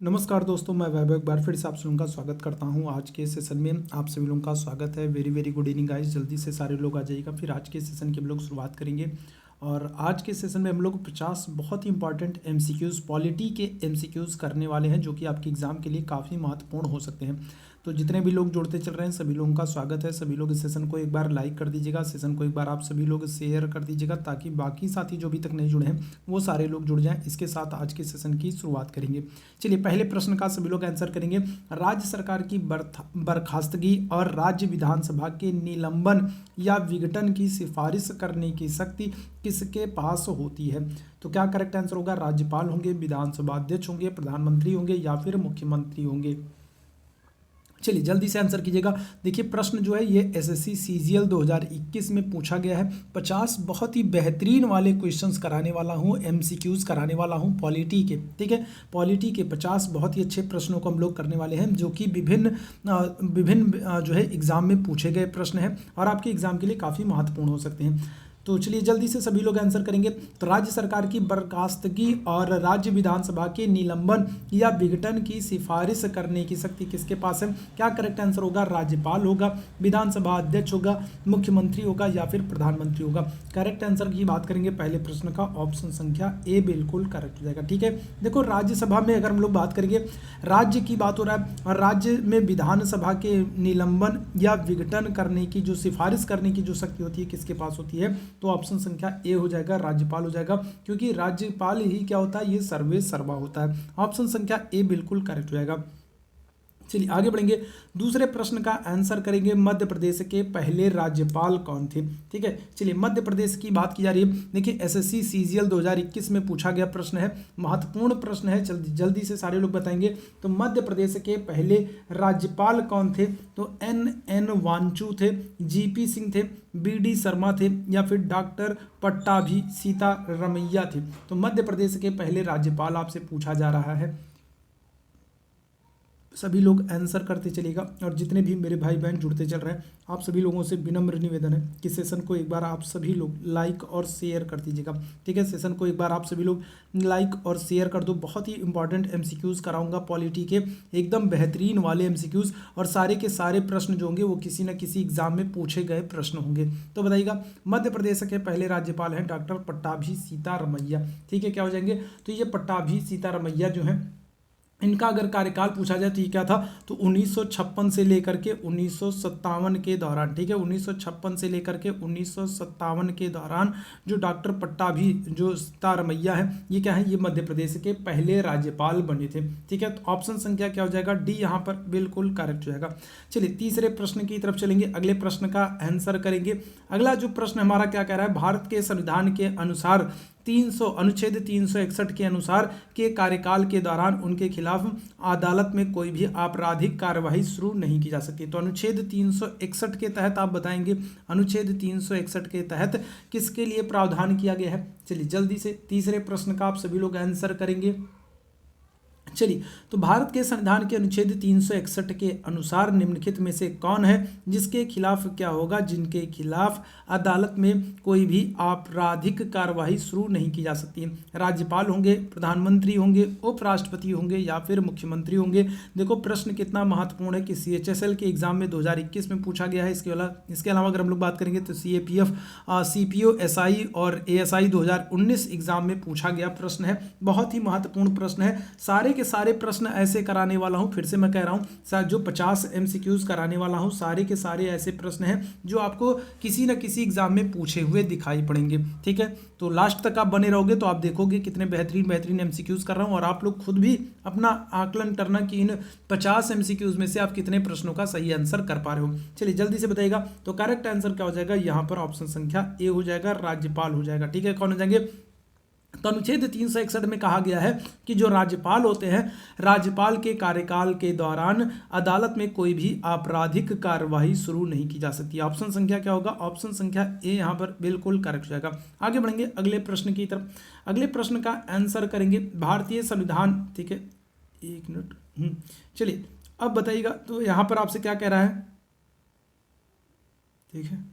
नमस्कार दोस्तों, मैं वैभव एक बार फिर से आप सभी लोगों का स्वागत करता हूं। आज के सेशन में आप सभी लोगों का स्वागत है। Very very good evening guys. जल्दी से सारे लोग आ जाइएगा। फिर आज के सेशन की हम लोग शुरुआत करेंगे और आज के सेशन में हम लोग 50 बहुत ही इंपॉर्टेंट एमसीक्यूज़ पॉलिटी के एमसीक्यूज़ करने वाले हैं, जो कि आपके एग्जाम के लिए काफ़ी महत्वपूर्ण हो सकते हैं। तो जितने भी लोग जुड़ते चल रहे हैं सभी लोगों का स्वागत है। सभी लोग इस सेशन को एक बार लाइक कर दीजिएगा, सेशन को एक बार आप सभी लोग शेयर कर दीजिएगा, ताकि बाकी साथी जो अभी तक नहीं जुड़े हैं वो सारे लोग जुड़ जाएं। इसके साथ आज के सेशन की शुरुआत करेंगे। चलिए, पहले प्रश्न का सभी लोग आंसर करेंगे। राज्य सरकार की बर्खास्तगी और राज्य विधानसभा के निलंबन या विघटन की सिफारिश करने की शक्ति किसके पास होती है? तो क्या करेक्ट आंसर होगा? राज्यपाल होंगे, विधानसभा अध्यक्ष होंगे, प्रधानमंत्री होंगे या फिर मुख्यमंत्री होंगे? चलिए जल्दी से आंसर कीजिएगा। देखिए, प्रश्न जो है ये एसएससी सीजीएल 2021 में पूछा गया है। 50 बहुत ही बेहतरीन वाले क्वेश्चंस कराने वाला हूँ, एमसीक्यूज कराने वाला हूँ पॉलिटी के। ठीक है, पॉलिटी के 50 बहुत ही अच्छे प्रश्नों को हम लोग करने वाले हैं, जो कि विभिन्न जो है एग्जाम में पूछे गए प्रश्न हैं और आपके एग्जाम के लिए काफ़ी महत्वपूर्ण हो सकते हैं। तो चलिए जल्दी से सभी लोग आंसर करेंगे। तो राज्य सरकार की बर्खास्तगी और राज्य विधानसभा के निलंबन या विघटन की सिफारिश करने की शक्ति किसके पास है? क्या करेक्ट आंसर होगा? राज्यपाल होगा, विधानसभा अध्यक्ष होगा, मुख्यमंत्री होगा या फिर प्रधानमंत्री होगा? करेक्ट आंसर की बात करेंगे पहले प्रश्न का, ऑप्शन संख्या ए बिल्कुल करेक्ट हो जाएगा। ठीक है, देखो राज्यसभा में अगर हम लोग बात करेंगे, राज्य की बात हो रहा है और राज्य में विधानसभा के निलंबन या विघटन करने की जो सिफारिश करने की जो शक्ति होती है किसके पास होती है? तो ऑप्शन संख्या ए हो जाएगा, राज्यपाल हो जाएगा, क्योंकि राज्यपाल ही क्या होता है? ये सर्वे सर्वा होता है। ऑप्शन संख्या ए बिल्कुल करेक्ट हो जाएगा। चलिए आगे बढ़ेंगे, दूसरे प्रश्न का आंसर करेंगे। मध्य प्रदेश के पहले राज्यपाल कौन थे? ठीक है, चलिए मध्य प्रदेश की बात की जा रही है। देखिए एसएससी सीजीएल 2021 में पूछा गया प्रश्न है, महत्वपूर्ण प्रश्न है, जल्दी से सारे लोग बताएंगे। तो मध्य प्रदेश के पहले राज्यपाल कौन थे? तो एन वांचू थे, जीपी सिंह थे, बीडी शर्मा थे या फिर डॉक्टर पट्टाभी सीतारमैया थे? तो मध्य प्रदेश के पहले राज्यपाल आपसे पूछा जा रहा है। सभी लोग आंसर करते चलेगा और जितने भी मेरे भाई बहन जुड़ते चल रहे हैं, आप सभी लोगों से विनम्र निवेदन है कि सेशन को एक बार आप सभी लोग लाइक और शेयर कर दीजिएगा। ठीक है, सेशन को एक बार आप सभी लोग लाइक और शेयर कर दो। बहुत ही इंपॉर्टेंट एमसीक्यूज कराऊंगा पॉलिटी के, एकदम बेहतरीन वाले एमसीक्यूज, और सारे के सारे प्रश्न जो होंगे वो किसी न किसी एग्जाम में पूछे गए प्रश्न होंगे। तो बताइएगा, मध्य प्रदेश के पहले राज्यपाल हैं डॉक्टर पट्टाभी सीतारमैया। ठीक है, क्या हो जाएंगे? तो ये पट्टाभी सीतारमैया जो है, इनका अगर कार्यकाल पूछा जाए तो ये क्या था? तो 1956 से लेकर के 1957 के दौरान, ठीक है, 1956 से लेकर के 1957 के दौरान जो डॉक्टर पट्टाभी जो सीतारमैया है, ये क्या है? ये मध्य प्रदेश के पहले राज्यपाल बने थे। ठीक है, तो ऑप्शन संख्या क्या हो जाएगा? डी यहाँ पर बिल्कुल करेक्ट हो जाएगा। चलिए तीसरे प्रश्न की तरफ चलेंगे, अगले प्रश्न का आंसर करेंगे। अगला जो प्रश्न हमारा क्या कह रहा है? भारत के संविधान के अनुसार अनुच्छेद 361 के अनुसार के कार्यकाल के दौरान उनके खिलाफ अदालत में कोई भी आपराधिक कार्यवाही शुरू नहीं की जा सकती। तो अनुच्छेद 361 के तहत आप बताएंगे, अनुच्छेद 361 के तहत किसके लिए प्रावधान किया गया है? चलिए जल्दी से तीसरे प्रश्न का आप सभी लोग आंसर करेंगे। चलिए, तो भारत के संविधान के अनुच्छेद 361 के अनुसार निम्नलिखित में से कौन है जिसके खिलाफ क्या होगा? जिनके खिलाफ अदालत में कोई भी आपराधिक कार्यवाही शुरू नहीं की जा सकती। राज्यपाल होंगे, प्रधानमंत्री होंगे, उपराष्ट्रपति होंगे या फिर मुख्यमंत्री होंगे? देखो प्रश्न कितना महत्वपूर्ण है कि सीएचएसएल के एग्जाम में 2021 में पूछा गया है। इसके अलावा अगर हम लोग बात करेंगे तो सीएपीएफ, सीपीओ, एसआई और एएसआई 2019 एग्जाम में पूछा गया प्रश्न है। बहुत ही महत्वपूर्ण प्रश्न है। सारे के सारे प्रश्न ऐसे कराने वाला हूं, फिर से मैं कह रहा हूं, जो 50 एमसीक्यूज कराने वाला हूं, सारे के सारे ऐसे प्रश्न हैं जो आपको किसी न किसी एग्जाम में पूछे हुए दिखाई पड़ेंगे। ठीक है, तो लास्ट तक आप बने रहोगे तो आप देखोगे कितने बेहतरीन बेहतरीन एमसीक्यूज कर रहा हूं, और आप लोग खुद भी अपना आकलन करना कि इन 50 एमसीक्यूज में से आप कितने प्रश्नों का सही आंसर कर पा रहे हो। चलिए जल्दी से बताइएगा, तो करेक्ट आंसर क्या हो जाएगा? यहां पर ऑप्शन संख्या ए हो जाएगा, राज्यपाल हो जाएगा। ठीक है, कौन हो जाएंगे? तो अनुच्छेद 361 में कहा गया है कि जो राज्यपाल होते हैं, राज्यपाल के कार्यकाल के दौरान अदालत में कोई भी आपराधिक कार्यवाही शुरू नहीं की जा सकती। ऑप्शन संख्या क्या होगा? ऑप्शन संख्या ए यहाँ पर बिल्कुल करेक्ट हो जाएगा। आगे बढ़ेंगे अगले प्रश्न की तरफ। अगले प्रश्न का आंसर करेंगे भारतीय संविधान। ठीक है, एक मिनट। चलिए अब बताइएगा, तो यहाँ पर आपसे क्या कह रहा है? ठीक है,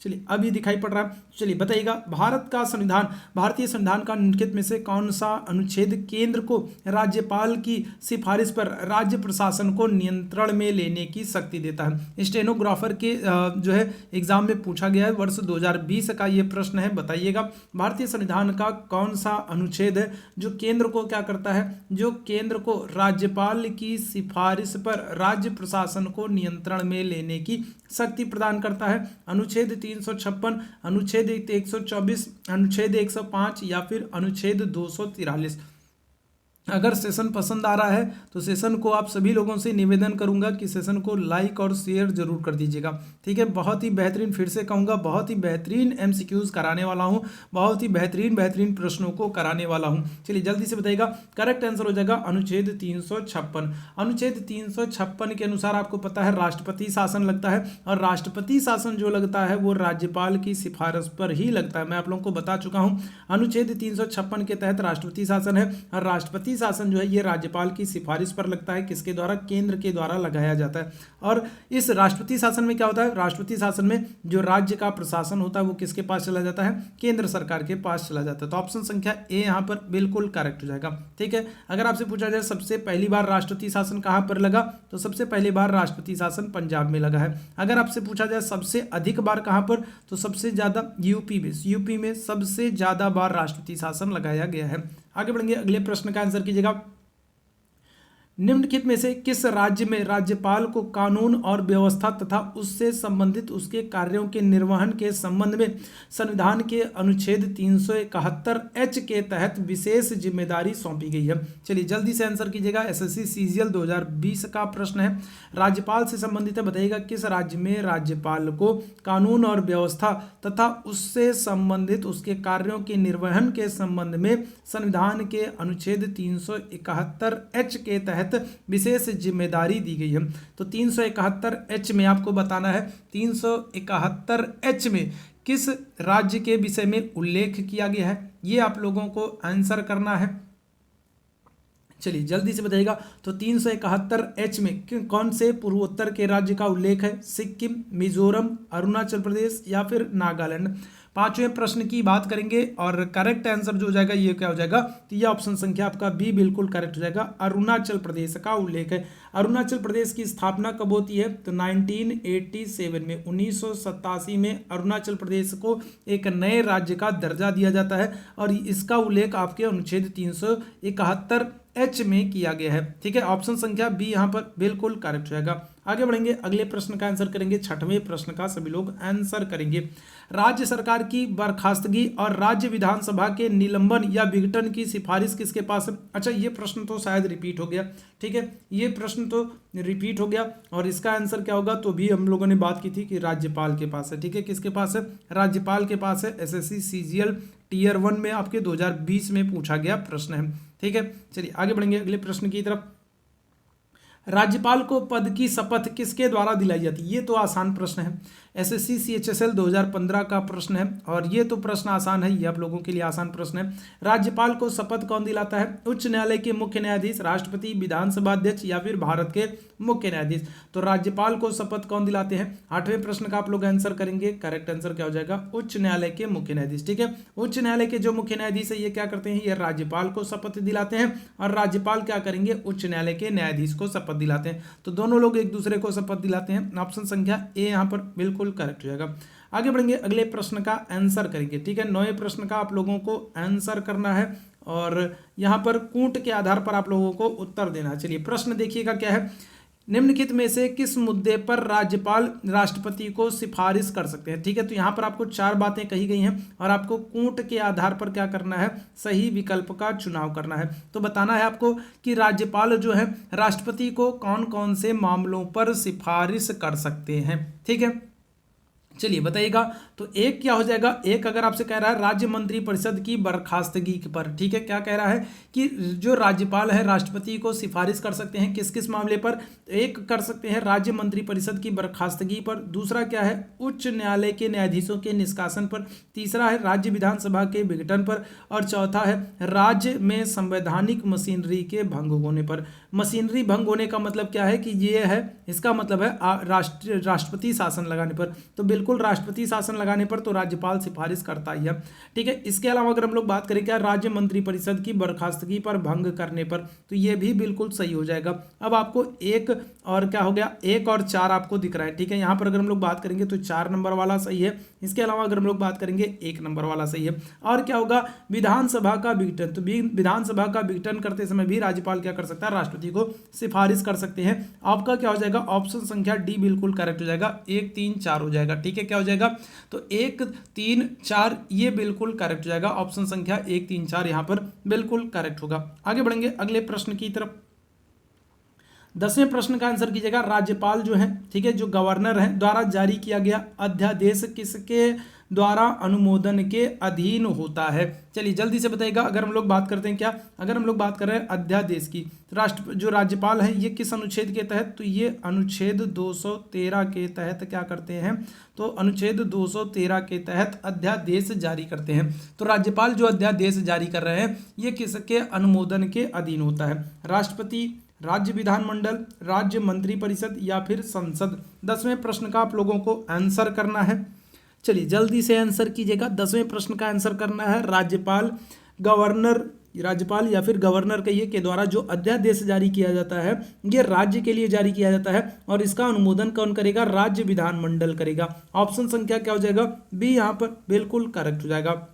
चलिए अब ये दिखाई पड़ रहा है। चलिए बताइएगा, भारत का संविधान, भारतीय संविधान का निम्नलिखित में से कौन सा अनुच्छेद केंद्र को राज्यपाल की सिफारिश पर राज्य प्रशासन को नियंत्रण में लेने की शक्ति देता है? स्टेनोग्राफर के जो है एग्जाम में पूछा गया है, वर्ष 2020 का ये प्रश्न है। बताइएगा भारतीय संविधान का कौन सा अनुच्छेद है जो केंद्र को क्या करता है, जो केंद्र को राज्यपाल की सिफारिश पर राज्य प्रशासन को नियंत्रण में लेने की शक्ति प्रदान करता है? अनुच्छेद 356, अनुच्छेद 124, अनुच्छेद 105 या फिर अनुच्छेद 243। अगर सेशन पसंद आ रहा है तो सेशन को आप सभी लोगों से निवेदन करूंगा कि सेशन को लाइक और शेयर जरूर कर दीजिएगा, ठीक है। बहुत ही बेहतरीन, फिर से कहूंगा, बहुत ही बेहतरीन एमसीक्यूज कराने वाला हूं, बहुत ही बेहतरीन प्रश्नों को कराने वाला हूं। चलिए जल्दी से बताइएगा, करेक्ट आंसर हो जाएगा अनुच्छेद 356। अनुच्छेद 356 के अनुसार आपको पता है राष्ट्रपति शासन लगता है, और राष्ट्रपति शासन जो लगता है वो राज्यपाल की सिफारिश पर ही लगता है। मैं आप लोगों को बता चुका हूं, अनुच्छेद 356 के तहत राष्ट्रपति शासन है, और राष्ट्रपति शासन जो है ये राज्यपाल की सिफारिश पर लगता है। किसके द्वारा? केंद्र के द्वारा लगाया जाता है। और इस राष्ट्रपति शासन में क्या होता है? राष्ट्रपति शासन में जो राज्य का प्रशासन होता है वो किसके पास चला जाता है? केंद्र सरकार के पास चला जाता है। तो ऑप्शन संख्या ए यहाँ पर बिल्कुल करेक्ट हो जाएगा, ठीक है। अगर आपसे पूछा जाए सबसे पहली बार राष्ट्रपति शासन कहाँ पर लगा, तो सबसे पहली बार राष्ट्रपति शासन पंजाब में लगा है। अगर आपसे पूछा जाए सबसे अधिक बार कहाँ पर, तो सबसे ज्यादा यूपी में सबसे ज्यादा बार राष्ट्रपति शासन लगाया गया है। आगे बढ़ेंगे, अगले प्रश्न का आंसर कीजिएगा। निम्नलिखित में से किस राज्य में राज्यपाल को कानून और व्यवस्था तथा उससे संबंधित उसके कार्यों के निर्वहन के संबंध में संविधान के अनुच्छेद 371 के तहत विशेष जिम्मेदारी सौंपी गई है? चलिए जल्दी से आंसर कीजिएगा, एसएससी सीजीएल 2020 का प्रश्न है, राज्यपाल से संबंधित है। बताइएगा किस राज्य में राज्यपाल को कानून और व्यवस्था तथा उससे संबंधित उसके कार्यों के निर्वहन के संबंध में संविधान के अनुच्छेद 371 के तहत विशेष जिम्मेदारी दी गई है? तो 371 में आपको बताना है 371 में किस राज्य के विषय में उल्लेख किया गया है, ये आप लोगों को आंसर करना है। चलिए जल्दी से बताइएगा, तो 371 में कौन से पूर्वोत्तर के राज्य का उल्लेख है? सिक्किम, मिजोरम, अरुणाचल प्रदेश या फिर नागालैंड? पांचवें प्रश्न की बात करेंगे और करेक्ट आंसर जो हो जाएगा ये क्या हो जाएगा, तो ये ऑप्शन संख्या आपका बी बिल्कुल करेक्ट हो जाएगा, अरुणाचल प्रदेश का उल्लेख है। अरुणाचल प्रदेश की स्थापना कब होती है? तो 1987 में, 1987 में अरुणाचल प्रदेश को एक नए राज्य का दर्जा दिया जाता है, और इसका उल्लेख आपके अनुच्छेद 371 में किया गया है, ठीक है। ऑप्शन संख्या बी यहाँ पर बिल्कुल करेक्ट हो जाएगा। आगे बढ़ेंगे, अगले प्रश्न का आंसर करेंगे, छठवें प्रश्न का सभी लोग आंसर करेंगे। राज्य सरकार की बर्खास्तगी और राज्य विधानसभा के निलंबन या विघटन की सिफारिश किसके पास है? अच्छा, ये प्रश्न तो शायद रिपीट हो गया, ठीक है, ये प्रश्न तो रिपीट हो गया, और इसका आंसर क्या होगा, तो भी हम लोगों ने बात की थी कि राज्यपाल के पास है, ठीक है। किसके पास है? राज्यपाल के पास है। एसएससी सीजीएल टियर 1 में आपके 2020 में पूछा गया प्रश्न है, ठीक है। चलिए आगे बढ़ेंगे अगले प्रश्न की तरफ। राज्यपाल को पद की शपथ किसके द्वारा दिलाई जाती है? ये तो आसान प्रश्न है, एसएससी सीएचएसएल 2015 का प्रश्न है, और ये तो प्रश्न आसान है, ये आप लोगों के लिए आसान प्रश्न है। राज्यपाल को शपथ कौन दिलाता है? उच्च न्यायालय के मुख्य न्यायाधीश, राष्ट्रपति, विधानसभा अध्यक्ष या फिर भारत के मुख्य न्यायाधीश? तो राज्यपाल को शपथ कौन दिलाते हैं? आठवें प्रश्न का आप लोग आंसर करेंगे, करेक्ट आंसर क्या हो जाएगा? उच्च न्यायालय के मुख्य न्यायाधीश, ठीक है। उच्च न्यायालय के जो मुख्य न्यायाधीश है ये क्या करते हैं? ये राज्यपाल को शपथ दिलाते हैं, और राज्यपाल क्या करेंगे? उच्च न्यायालय के न्यायाधीश को शपथ दिलाते हैं। तो दोनों लोग एक दूसरे को शपथ दिलाते हैं। ऑप्शन संख्या ए यहाँ पर बिल्कुल करेक्ट हो जाएगा। आगे बढ़ेंगे, अगले प्रश्न का आंसर करेंगे, ठीक है। 9वें प्रश्न का आप लोगों को आंसर करना है, और यहाँ पर कूट के आधार पर आप लोगों को उत्तर देना है। चलिए प्रश्न देखिएगा क्या है, निम्नलिखित में से किस मुद्दे पर राज्यपाल राष्ट्रपति को सिफारिश कर सकते हैं? ठीक है, तो यहाँ पर आपको 4 बातें कही गई हैं, और आपको कूट के आधार पर क्या करना है? सही विकल्प का चुनाव करना है। तो बताना है आपको कि राज्यपाल जो है राष्ट्रपति को कौन कौन से मामलों पर सिफारिश कर सकते हैं, ठीक है। चलिए बताइएगा, तो एक क्या हो जाएगा? एक अगर आपसे कह रहा है राज्य मंत्रिपरिषद की बर्खास्तगी पर, ठीक है, क्या कह रहा है कि जो राज्यपाल है राष्ट्रपति को सिफारिश कर सकते हैं किस किस मामले पर? एक कर सकते हैं राज्य मंत्रिपरिषद की बर्खास्तगी पर, दूसरा क्या है? उच्च न्यायालय के न्यायाधीशों के निष्कासन पर, तीसरा है राज्य विधानसभा के विघटन पर, और चौथा है राज्य में संवैधानिक मशीनरी के भंग होने पर। मशीनरी भंग होने का मतलब क्या है कि ये है, इसका मतलब है राष्ट्रपति शासन लगाने पर। तो बिल्कुल बिल्कुल राष्ट्रपति शासन लगाने पर तो राज्यपाल सिफारिश करता ही है। ठीक है, इसके अलावा अगर हम लोग बात करें क्या राज्य मंत्रिपरिषद की बर्खास्तगी पर भंग करने पर, तो ये भी बिल्कुल सही हो जाएगा। अब आपको एक और क्या हो गया, 1 और 4 आपको दिख रहा है। ठीक है, यहाँ पर अगर हम लोग बात करेंगे तो 4 नंबर वाला सही है। इसके अलावा अगर हम लोग बात करेंगे 1 नंबर वाला सही है। और क्या होगा, विधानसभा का विघटन, तो विधानसभा का विघटन करते समय भी राज्यपाल क्या कर सकता है, राष्ट्रपति को सिफारिश कर सकते हैं। आपका क्या हो जाएगा, ऑप्शन संख्या डी बिल्कुल करेक्ट हो जाएगा, 1 3 4 हो जाएगा। ठीक है, क्या हो जाएगा, तो 1 3 4 ये बिल्कुल करेक्ट हो जाएगा। ऑप्शन संख्या 1 3 4 यहाँ पर बिल्कुल करेक्ट होगा। आगे बढ़ेंगे अगले प्रश्न की तरफ। 10वें प्रश्न का आंसर कीजिएगा, राज्यपाल जो है, ठीक है, जो गवर्नर है द्वारा जारी किया गया अध्यादेश किसके द्वारा अनुमोदन के अधीन होता है। चलिए जल्दी से बताइएगा। अगर हम लोग बात करते हैं क्या, अगर हम लोग बात कर रहे हैं अध्यादेश की, जो राज्यपाल है ये किस अनुच्छेद के तहत, तो ये अनुच्छेद 213 के तहत क्या करते हैं, तो अनुच्छेद 213 के तहत अध्यादेश जारी करते हैं। तो राज्यपाल जो अध्यादेश जारी कर रहे हैं ये किसके अनुमोदन के अधीन होता है, राष्ट्रपति, राज्य विधानमंडल, राज्य मंत्रिपरिषद या फिर संसद। 10वें प्रश्न का आप लोगों को आंसर करना है। चलिए जल्दी से आंसर कीजिएगा। 10वें प्रश्न का आंसर करना है, राज्यपाल, गवर्नर, राज्यपाल या फिर गवर्नर कहिए के द्वारा जो अध्यादेश जारी किया जाता है ये राज्य के लिए जारी किया जाता है और इसका अनुमोदन कौन करेगा, राज्य विधानमंडल करेगा। ऑप्शन संख्या क्या हो जाएगा, बी यहाँ पर बिल्कुल करेक्ट हो जाएगा।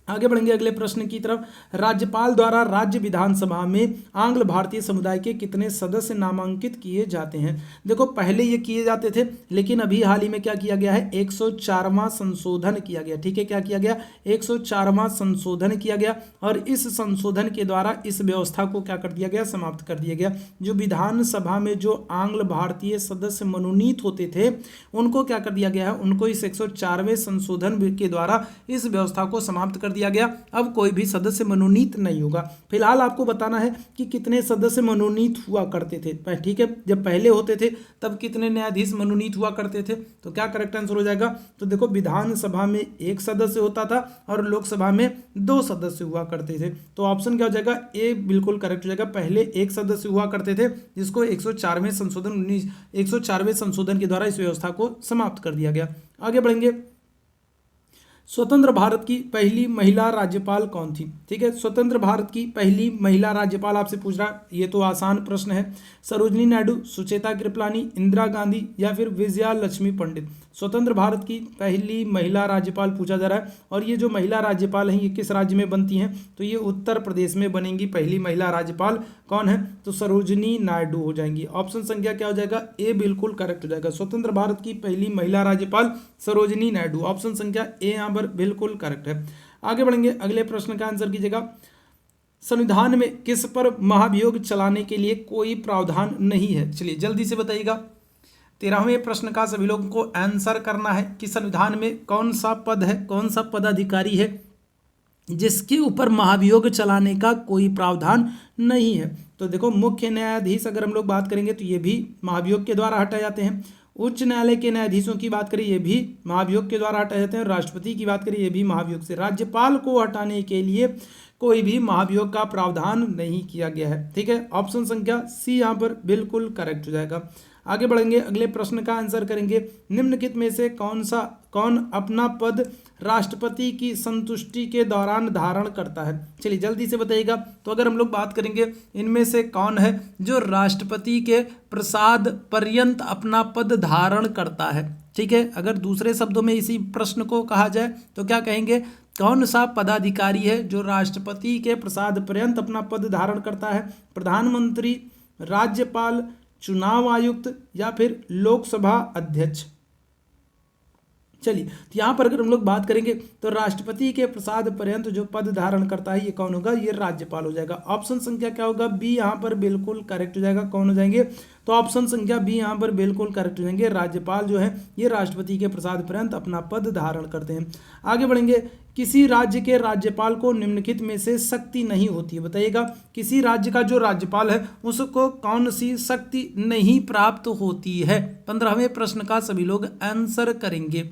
आगे बढ़ेंगे अगले प्रश्न की तरफ। राज्यपाल द्वारा राज्य विधानसभा में आंग्ल भारतीय समुदाय के कितने सदस्य नामांकित किए जाते हैं। देखो पहले ये किए जाते थे, लेकिन अभी हाल ही में क्या किया गया है, 104वां संशोधन किया गया। ठीक है, क्या किया गया, 104वां संशोधन किया गया और इस संशोधन के द्वारा इस व्यवस्था को क्या कर दिया गया, समाप्त कर दिया गया। जो विधानसभा में जो आंग्ल भारतीय सदस्य मनोनीत होते थे उनको क्या कर दिया गया है, उनको इस 104वें संशोधन के द्वारा इस व्यवस्था को समाप्त कर दिया गया। अब कोई भी सदस्य मनोनीत नहीं होगा। फिलहाल आपको बताना है कि कितने सदस्य मनोनीत हुआ करते थे। ठीक है, जब पहले होते थे तब कितने न्यायाधीश मनोनीत हुआ करते थे, तो क्या करेक्ट आंसर हो जाएगा, तो देखो विधानसभा में 1 सदस्य होता था और लोकसभा में 2 सदस्य हुआ करते थे। तो ऑप्शन क्या हो जाएगा, ए बिल्कुल करेक्ट हो जाएगा। पहले 1 सदस्य हुआ करते थे जिसको 104वें संशोधन के द्वारा इस व्यवस्था को समाप्त कर दिया गया। आगे बढ़ेंगे। स्वतंत्र भारत की पहली महिला राज्यपाल कौन थी। ठीक है, स्वतंत्र भारत की पहली महिला राज्यपाल आपसे पूछ रहा है, ये तो आसान प्रश्न है। सरोजिनी नायडू, सुचेता कृपलानी, इंदिरा गांधी या फिर विजया लक्ष्मी पंडित। स्वतंत्र भारत की पहली महिला राज्यपाल पूछा जा रहा है और ये जो महिला राज्यपाल हैं ये किस राज्य में बनती हैं, तो ये उत्तर प्रदेश में बनेंगी। पहली महिला राज्यपाल कौन है, तो सरोजिनी नायडू हो जाएंगी। ऑप्शन संख्या क्या हो जाएगा, ए बिल्कुल करेक्ट हो जाएगा। स्वतंत्र भारत की पहली महिला राज्यपाल सरोजिनी नायडू, ऑप्शन संख्या ए यहाँ पर बिल्कुल करेक्ट है। आगे बढ़ेंगे, अगले प्रश्न का आंसर कीजिएगा। संविधान में किस पर महाभियोग चलाने के लिए कोई प्रावधान नहीं है। चलिए जल्दी से बताइएगा। 13वें प्रश्न का सभी लोगों को आंसर करना है कि संविधान में कौन सा पद है, कौन सा पदाधिकारी है जिसके ऊपर महाभियोग चलाने का कोई प्रावधान नहीं है। तो देखो मुख्य न्यायाधीश अगर हम लोग बात करेंगे तो ये भी महाभियोग के द्वारा हटाए जाते हैं। उच्च न्यायालय के न्यायाधीशों की बात करें ये भी महाभियोग के द्वारा हटाए जाते हैं। राष्ट्रपति की बात करें ये भी महाभियोग से। राज्यपाल को हटाने के लिए कोई भी महाभियोग का प्रावधान नहीं किया गया है। ठीक है, ऑप्शन संख्या सी यहाँ पर बिल्कुल करेक्ट हो जाएगा। आगे बढ़ेंगे, अगले प्रश्न का आंसर करेंगे। निम्नलिखित में से कौन अपना पद राष्ट्रपति की संतुष्टि के दौरान धारण करता है। चलिए जल्दी से बताइएगा। तो अगर हम लोग बात करेंगे इनमें से कौन है जो राष्ट्रपति के प्रसाद पर्यंत अपना पद धारण करता है। ठीक है, अगर दूसरे शब्दों में इसी प्रश्न को कहा जाए तो क्या कहेंगे, कौन सा पदाधिकारी है जो राष्ट्रपति के प्रसाद पर्यंत अपना पद धारण करता है। प्रधानमंत्री, राज्यपाल, चुनाव आयुक्त या फिर लोकसभा अध्यक्ष। चलिए तो यहाँ पर अगर हम लोग बात करेंगे तो राष्ट्रपति के प्रसाद पर्यंत जो पद धारण करता है ये कौन होगा, ये राज्यपाल हो जाएगा। ऑप्शन संख्या क्या होगा, बी यहाँ पर बिल्कुल करेक्ट हो जाएगा। कौन हो जाएंगे, तो ऑप्शन संख्या बी यहाँ पर बिल्कुल करेक्ट हो जाएंगे। राज्यपाल जो है ये राष्ट्रपति के प्रसाद पर्यंत अपना पद धारण करते हैं। आगे बढ़ेंगे। किसी राज्य के राज्यपाल को निम्नलिखित में से शक्ति नहीं होती है। बताइएगा, किसी राज्य का जो राज्यपाल है उसको कौन सी शक्ति नहीं प्राप्त होती है। 15वें प्रश्न का सभी लोग आंसर करेंगे।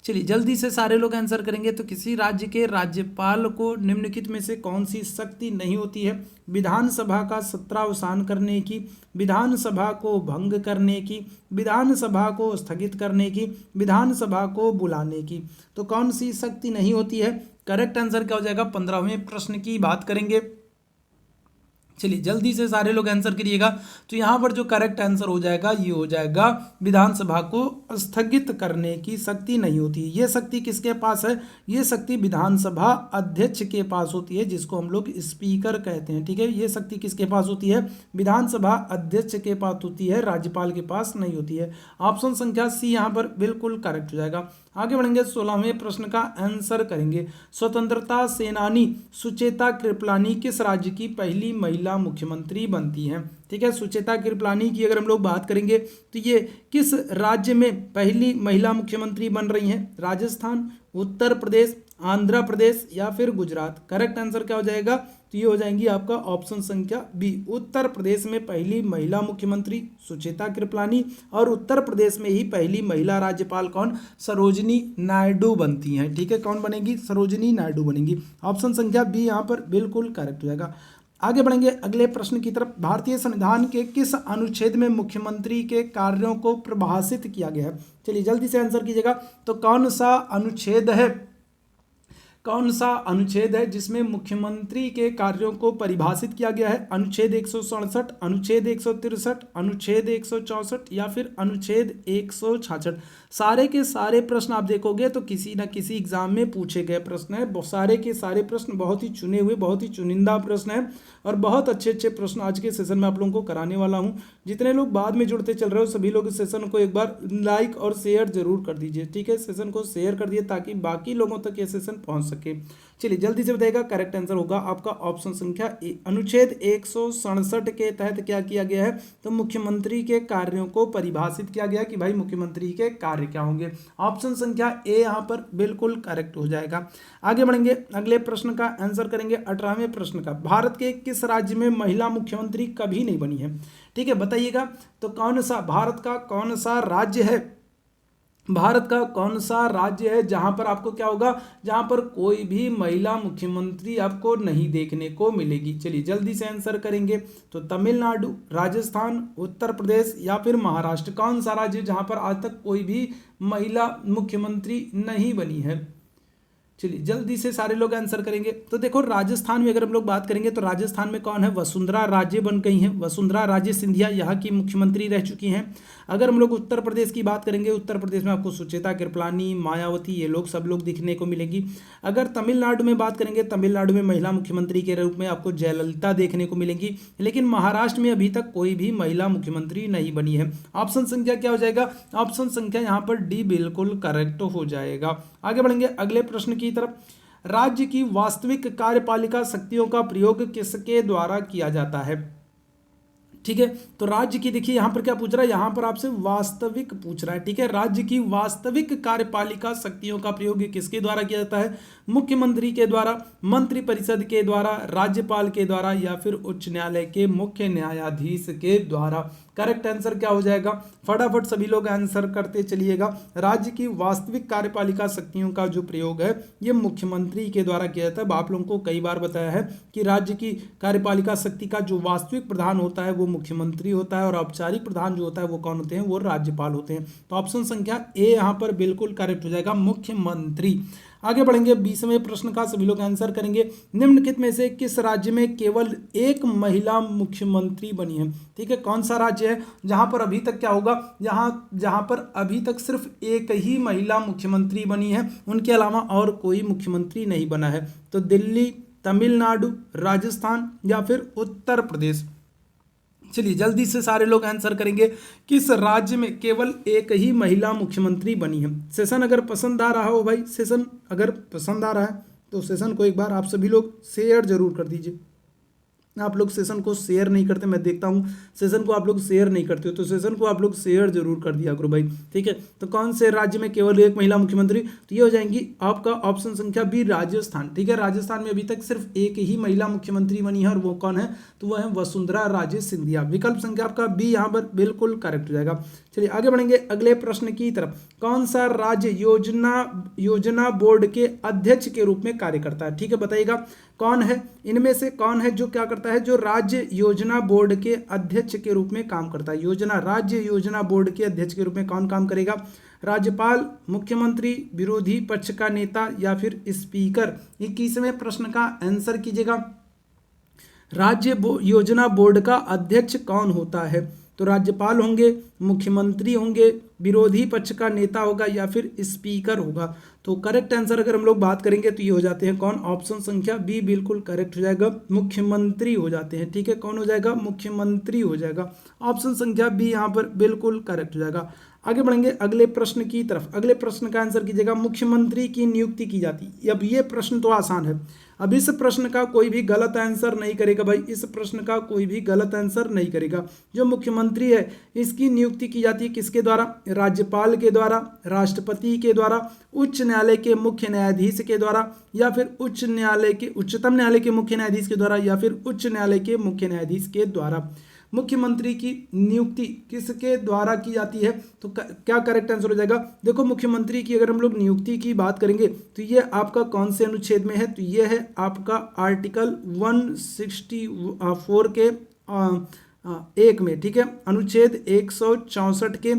चलिए जल्दी से सारे लोग आंसर करेंगे। तो किसी राज्य के राज्यपाल को निम्नलिखित में से कौन सी शक्ति नहीं होती है? विधानसभा का सत्रावसान करने की, विधानसभा को भंग करने की, विधानसभा को स्थगित करने की, विधानसभा को बुलाने की। तो कौन सी शक्ति नहीं होती है? करेक्ट आंसर क्या हो जाएगा? 15वें प्रश्न की बात करेंगे। चलिए जल्दी से सारे लोग आंसर करिएगा। तो यहाँ पर जो करेक्ट आंसर हो जाएगा ये हो जाएगा विधानसभा को स्थगित करने की शक्ति नहीं होती। ये शक्ति किसके पास है? ये शक्ति विधानसभा अध्यक्ष के पास होती है, जिसको हम लोग स्पीकर कहते हैं। ठीक है, ये शक्ति किसके पास होती है? विधानसभा अध्यक्ष के पास होती है, राज्यपाल के पास नहीं होती है। ऑप्शन संख्या सी यहाँ पर बिल्कुल करेक्ट हो जाएगा। आगे बढ़ेंगे, 16वें प्रश्न का आंसर करेंगे। स्वतंत्रता सेनानी सुचेता कृपलानी किस राज्य की पहली महिला मुख्यमंत्री बनती हैं? ठीक है, सुचेता कृपलानी की अगर हम लोग बात करेंगे तो ये किस राज्य में पहली महिला मुख्यमंत्री बन रही हैं? राजस्थान, उत्तर प्रदेश, आंध्र प्रदेश या फिर गुजरात? करेक्ट आंसर क्या हो जाएगा? तो ये हो जाएंगी आपका ऑप्शन संख्या बी, उत्तर प्रदेश में पहली महिला मुख्यमंत्री सुचेता कृपलानी, और उत्तर प्रदेश में ही पहली महिला राज्यपाल कौन? सरोजिनी नायडू बनती हैं। ठीक है, कौन बनेगी? सरोजिनी नायडू बनेगी। ऑप्शन संख्या बी यहाँ पर बिल्कुल करेक्ट हो जाएगा। आगे बढ़ेंगे अगले प्रश्न की तरफ। भारतीय संविधान के किस अनुच्छेद में मुख्यमंत्री के कार्यों को परिभाषित किया गया है? चलिए जल्दी से आंसर कीजिएगा। तो कौन सा अनुच्छेद है, कौन सा अनुच्छेद है जिसमें मुख्यमंत्री के कार्यों को परिभाषित किया गया है? अनुच्छेद 167, अनुच्छेद 163, अनुच्छेद 164 या फिर अनुच्छेद 166? सारे के सारे प्रश्न आप देखोगे तो किसी न किसी एग्जाम में पूछे गए प्रश्न है। सारे के सारे प्रश्न बहुत ही चुने हुए, बहुत ही चुनिंदा प्रश्न है, और बहुत अच्छे अच्छे प्रश्न आज के सेशन में आप लोगों को कराने वाला हूं। जितने लोग बाद में जुड़ते चल रहे हो सभी लोग इस सेशन को एक बार लाइक और शेयर जरूर कर दीजिए। ठीक है, सेशन को शेयर कर दिए ताकि बाकी लोगों तक ये सेशन पहुंच सके। चलिए जल्दी से बताइएगा, करेक्ट आंसर होगा आपका ऑप्शन संख्या ए। अनुच्छेद 167 के तहत क्या किया गया है? तो मुख्यमंत्री के कार्यों को परिभाषित किया गया कि भाई मुख्यमंत्री के कार्य क्या होंगे। ऑप्शन संख्या ए यहाँ पर बिल्कुल करेक्ट हो जाएगा। आगे बढ़ेंगे, अगले प्रश्न का आंसर करेंगे 18वें प्रश्न का। भारत के किस राज्य में महिला मुख्यमंत्री कभी नहीं बनी है? ठीक है, बताइएगा। तो कौन सा भारत का कौन सा राज्य है, भारत का कौन सा राज्य है जहां पर आपको क्या होगा, जहां पर कोई भी महिला मुख्यमंत्री आपको नहीं देखने को मिलेगी? चलिए जल्दी से आंसर करेंगे। तो तमिलनाडु, राजस्थान, उत्तर प्रदेश या फिर महाराष्ट्र? कौन सा राज्य जहां पर आज तक कोई भी महिला मुख्यमंत्री नहीं बनी है? चलिए जल्दी से सारे लोग आंसर करेंगे। तो देखो राजस्थान में अगर हम लोग बात करेंगे तो राजस्थान में कौन है? वसुंधरा राजे बन गई हैं। वसुंधरा राजे सिंधिया यहाँ की मुख्यमंत्री रह चुकी हैं। अगर हम लोग उत्तर प्रदेश की बात करेंगे, उत्तर प्रदेश में आपको सुचेता कृपलानी, मायावती, ये लोग सब लोग दिखने को मिलेगी। अगर तमिलनाडु में बात करेंगे, तमिलनाडु में महिला मुख्यमंत्री के रूप में आपको जयललिता देखने को मिलेगी। लेकिन महाराष्ट्र में अभी तक कोई भी महिला मुख्यमंत्री नहीं बनी है। ऑप्शन संख्या क्या हो जाएगा? ऑप्शन संख्या यहाँ पर डी बिल्कुल करेक्ट हो जाएगा। आगे बढ़ेंगे अगले प्रश्न की तरफ। राज्य की वास्तविक कार्यपालिका शक्तियों का प्रयोग किसके द्वारा किया जाता है? ठीक है, तो राज्य की देखिए यहाँ पर क्या पूछ रहा है, यहाँ पर आपसे वास्तविक पूछ रहा है। ठीक है, राज्य की वास्तविक कार्यपालिका शक्तियों का प्रयोग किसके द्वारा किया जाता है? मुख्यमंत्री के द्वारा, मंत्रिपरिषद के द्वारा, राज्यपाल के द्वारा या फिर उच्च न्यायालय के मुख्य न्यायाधीश के द्वारा? करेक्ट आंसर क्या हो जाएगा? फटाफट सभी लोग आंसर करते चलिएगा। राज्य की वास्तविक कार्यपालिका शक्तियों का जो प्रयोग है ये मुख्यमंत्री के द्वारा किया जाता है। आप लोगों को कई बार बताया है कि राज्य की कार्यपालिका शक्ति का जो वास्तविक प्रधान होता है वो मुख्यमंत्री होता है, और औपचारिक प्रधान जो होता है वो कौन होते हैं? वो राज्यपाल होते हैं। तो ऑप्शन संख्या ए यहाँ पर बिल्कुल करेक्ट हो जाएगा, मुख्यमंत्री। आगे बढ़ेंगे 20वें प्रश्न का, सभी लोग आंसर करेंगे। निम्नलिखित में से किस राज्य में केवल एक महिला मुख्यमंत्री बनी है? ठीक है, कौन सा राज्य है जहां पर अभी तक क्या होगा, जहां पर अभी तक सिर्फ एक ही महिला मुख्यमंत्री बनी है, उनके अलावा और कोई मुख्यमंत्री नहीं बना है? तो दिल्ली, तमिलनाडु, राजस्थान या फिर उत्तर प्रदेश? चलिए जल्दी से सारे लोग आंसर करेंगे। किस राज्य में केवल एक ही महिला मुख्यमंत्री बनी है? सेशन अगर पसंद आ रहा हो भाई, सेशन अगर पसंद आ रहा है तो सेशन को एक बार आप सभी लोग शेयर जरूर कर दीजिए। आप लोग सेशन को शेयर नहीं करते, मैं देखता हूँ सेशन को आप लोग शेयर नहीं करते हो, तो सेशन को आप लोग शेयर जरूर कर दिया करो भाई, ठीक है। तो कौन से राज्य में केवल एक महिला मुख्यमंत्री, तो ये हो जाएंगी आपका ऑप्शन संख्या बी राजस्थान, ठीक है। राजस्थान में अभी तक सिर्फ एक ही महिला मुख्यमंत्री बनी है और वो कौन है, तो वो है वसुंधरा राजे सिंधिया। विकल्प संख्या आपका बी यहाँ पर बिल्कुल करेक्ट हो जाएगा। चलिए आगे बढ़ेंगे अगले प्रश्न की तरफ। कौन सा राज्य योजना बोर्ड के अध्यक्ष के रूप में कार्य करता है, ठीक है, बताइएगा कौन है, इनमें से कौन है जो क्या करता है, जो राज्य योजना बोर्ड के अध्यक्ष के रूप में काम करता है। राज्य योजना बोर्ड के अध्यक्ष के रूप में कौन काम करेगा, राज्यपाल, मुख्यमंत्री, विरोधी पक्ष का नेता या फिर स्पीकर। 21वें प्रश्न का आंसर कीजिएगा। राज्य योजना बोर्ड का अध्यक्ष कौन होता है, तो राज्यपाल होंगे, मुख्यमंत्री होंगे, विरोधी पक्ष का नेता होगा या फिर स्पीकर होगा। तो करेक्ट आंसर अगर हम लोग बात करेंगे तो ये हो जाते हैं कौन, ऑप्शन संख्या बी बिल्कुल करेक्ट हो जाएगा, मुख्यमंत्री हो जाते हैं, ठीक है। कौन हो जाएगा, मुख्यमंत्री हो जाएगा, ऑप्शन संख्या बी यहाँ पर बिल्कुल करेक्ट हो जाएगा। आगे बढ़ेंगे अगले प्रश्न की तरफ। अगले प्रश्न का आंसर कीजिएगा, मुख्यमंत्री की नियुक्ति की जाती है। अब ये प्रश्न तो आसान है, अब इस प्रश्न का कोई भी गलत आंसर नहीं करेगा भाई, इस प्रश्न का कोई भी गलत आंसर नहीं करेगा। जो मुख्यमंत्री है इसकी नियुक्ति की जाती है किसके द्वारा, राज्यपाल के द्वारा, राष्ट्रपति के द्वारा, उच्च न्यायालय के मुख्य न्यायाधीश के द्वारा या फिर उच्चतम न्यायालय के मुख्य न्यायाधीश के द्वारा या फिर उच्च न्यायालय के मुख्य न्यायाधीश के द्वारा। मुख्यमंत्री की नियुक्ति किसके द्वारा की जाती है, तो क्या करेक्ट आंसर हो जाएगा। देखो मुख्यमंत्री की अगर हम लोग नियुक्ति की बात करेंगे तो ये आपका कौन से अनुच्छेद में है, तो ये है आपका आर्टिकल 164 के एक में, ठीक है, अनुच्छेद 164 के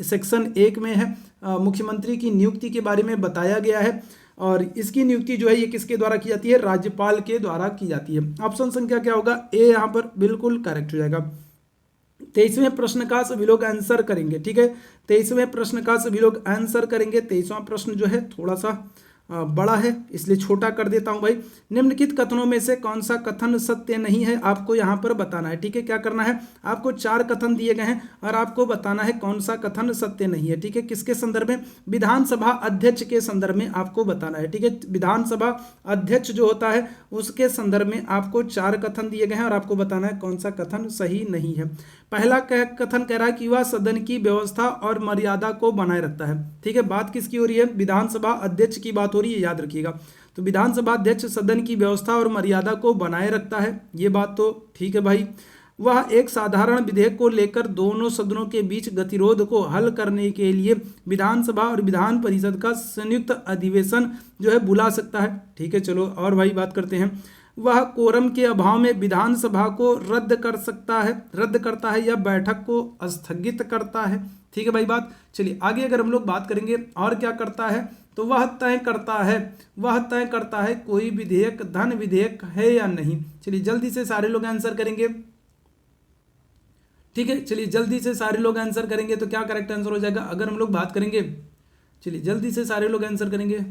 सेक्शन 1 में है। मुख्यमंत्री की नियुक्ति के बारे में बताया गया है और इसकी नियुक्ति जो है ये किसके द्वारा की जाती है, राज्यपाल के द्वारा की जाती है। ऑप्शन संख्या क्या होगा, ए यहाँ पर बिल्कुल करेक्ट हो जाएगा। 23वें प्रश्न का सभी लोग आंसर करेंगे, ठीक है, 23वें प्रश्न का सभी लोग आंसर करेंगे। 23वां प्रश्न जो है थोड़ा सा बड़ा है इसलिए छोटा कर देता हूं भाई। निम्नलिखित कथनों में से कौन सा कथन सत्य नहीं है, आपको यहां पर बताना है, ठीक है। क्या करना है, आपको 4 कथन दिए गए हैं और आपको बताना है कौन सा कथन सत्य नहीं है, ठीक है। किसके संदर्भ में, विधानसभा अध्यक्ष के संदर्भ में आपको बताना है, ठीक है। विधानसभा अध्यक्ष जो होता है उसके संदर्भ में आपको 4 कथन दिए गए हैं और आपको बताना है कौन सा कथन सही नहीं है। पहला कथन कह रहा है कि वह सदन की व्यवस्था और मर्यादा को बनाए रखता है, ठीक है। बात किसकी हो रही है, विधानसभा अध्यक्ष की बात हो रही है, याद रखिएगा। तो विधानसभा अध्यक्ष सदन की व्यवस्था और मर्यादा को बनाए रखता है, ये बात तो ठीक है भाई। वह एक साधारण विधेयक को लेकर दोनों सदनों के बीच गतिरोध को हल करने के लिए विधानसभा और विधान परिषद का संयुक्त अधिवेशन जो है बुला सकता है, ठीक है। चलो और भाई बात करते हैं। वह कोरम के अभाव में विधानसभा को रद्द करता है या बैठक को स्थगित करता है, ठीक है भाई बात। चलिए आगे अगर हम लोग बात करेंगे और क्या करता है, तो वह तय करता है कोई विधेयक धन विधेयक है या नहीं। चलिए जल्दी से सारे लोग आंसर करेंगे, ठीक है। चलिए जल्दी से सारे लोग आंसर करेंगे तो क्या करेक्ट आंसर हो जाएगा अगर हम लोग बात करेंगे। चलिए जल्दी से सारे लोग आंसर करेंगे,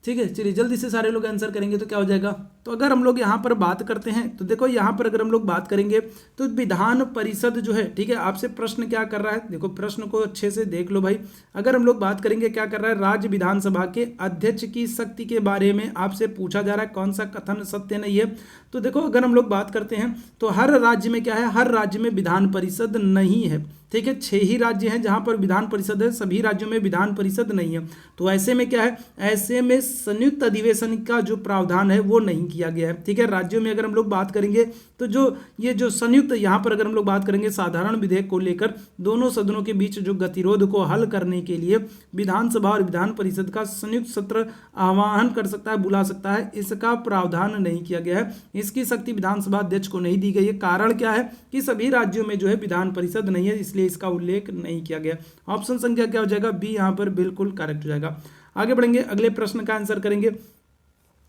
ठीक है। चलिए जल्दी से सारे लोग आंसर करेंगे तो क्या हो जाएगा। तो अगर हम लोग यहाँ पर बात करते हैं तो देखो यहाँ पर अगर हम लोग बात करेंगे तो विधान परिषद जो है, ठीक है, आपसे प्रश्न क्या कर रहा है, देखो प्रश्न को अच्छे से देख लो भाई। अगर हम लोग बात करेंगे क्या कर रहा है, राज्य विधानसभा के अध्यक्ष की शक्ति के बारे में आपसे पूछा जा रहा है कौन सा कथन सत्य नहीं है। तो देखो अगर हम लोग बात करते हैं तो हर राज्य में क्या है, हर राज्य में विधान परिषद नहीं है, ठीक है। 6 ही राज्य हैं जहां पर विधान परिषद है, सभी राज्यों में विधान परिषद नहीं है। तो ऐसे में क्या है, ऐसे में संयुक्त अधिवेशन का जो प्रावधान है वो नहीं किया गया है, ठीक है। राज्यों में अगर हम लोग बात करेंगे तो जो संयुक्त यहाँ पर अगर हम लोग बात करेंगे साधारण विधेयक को लेकर दोनों सदनों के बीच जो गतिरोध को हल करने के लिए विधानसभा और विधान परिषद का संयुक्त सत्र आह्वान कर सकता है, बुला सकता है, इसका प्रावधान नहीं किया गया है। इसकी शक्ति विधानसभा अध्यक्ष को नहीं दी गई है। कारण क्या है कि सभी राज्यों में जो है विधान परिषद नहीं है, इसलिए इसका उल्लेख नहीं किया गया। ऑप्शन संख्या क्या हो जाएगा, बी यहाँ पर बिल्कुल करेक्ट हो जाएगा। आगे बढ़ेंगे अगले प्रश्न का आंसर करेंगे।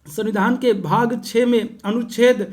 संविधान के भाग 6 में अनुच्छेद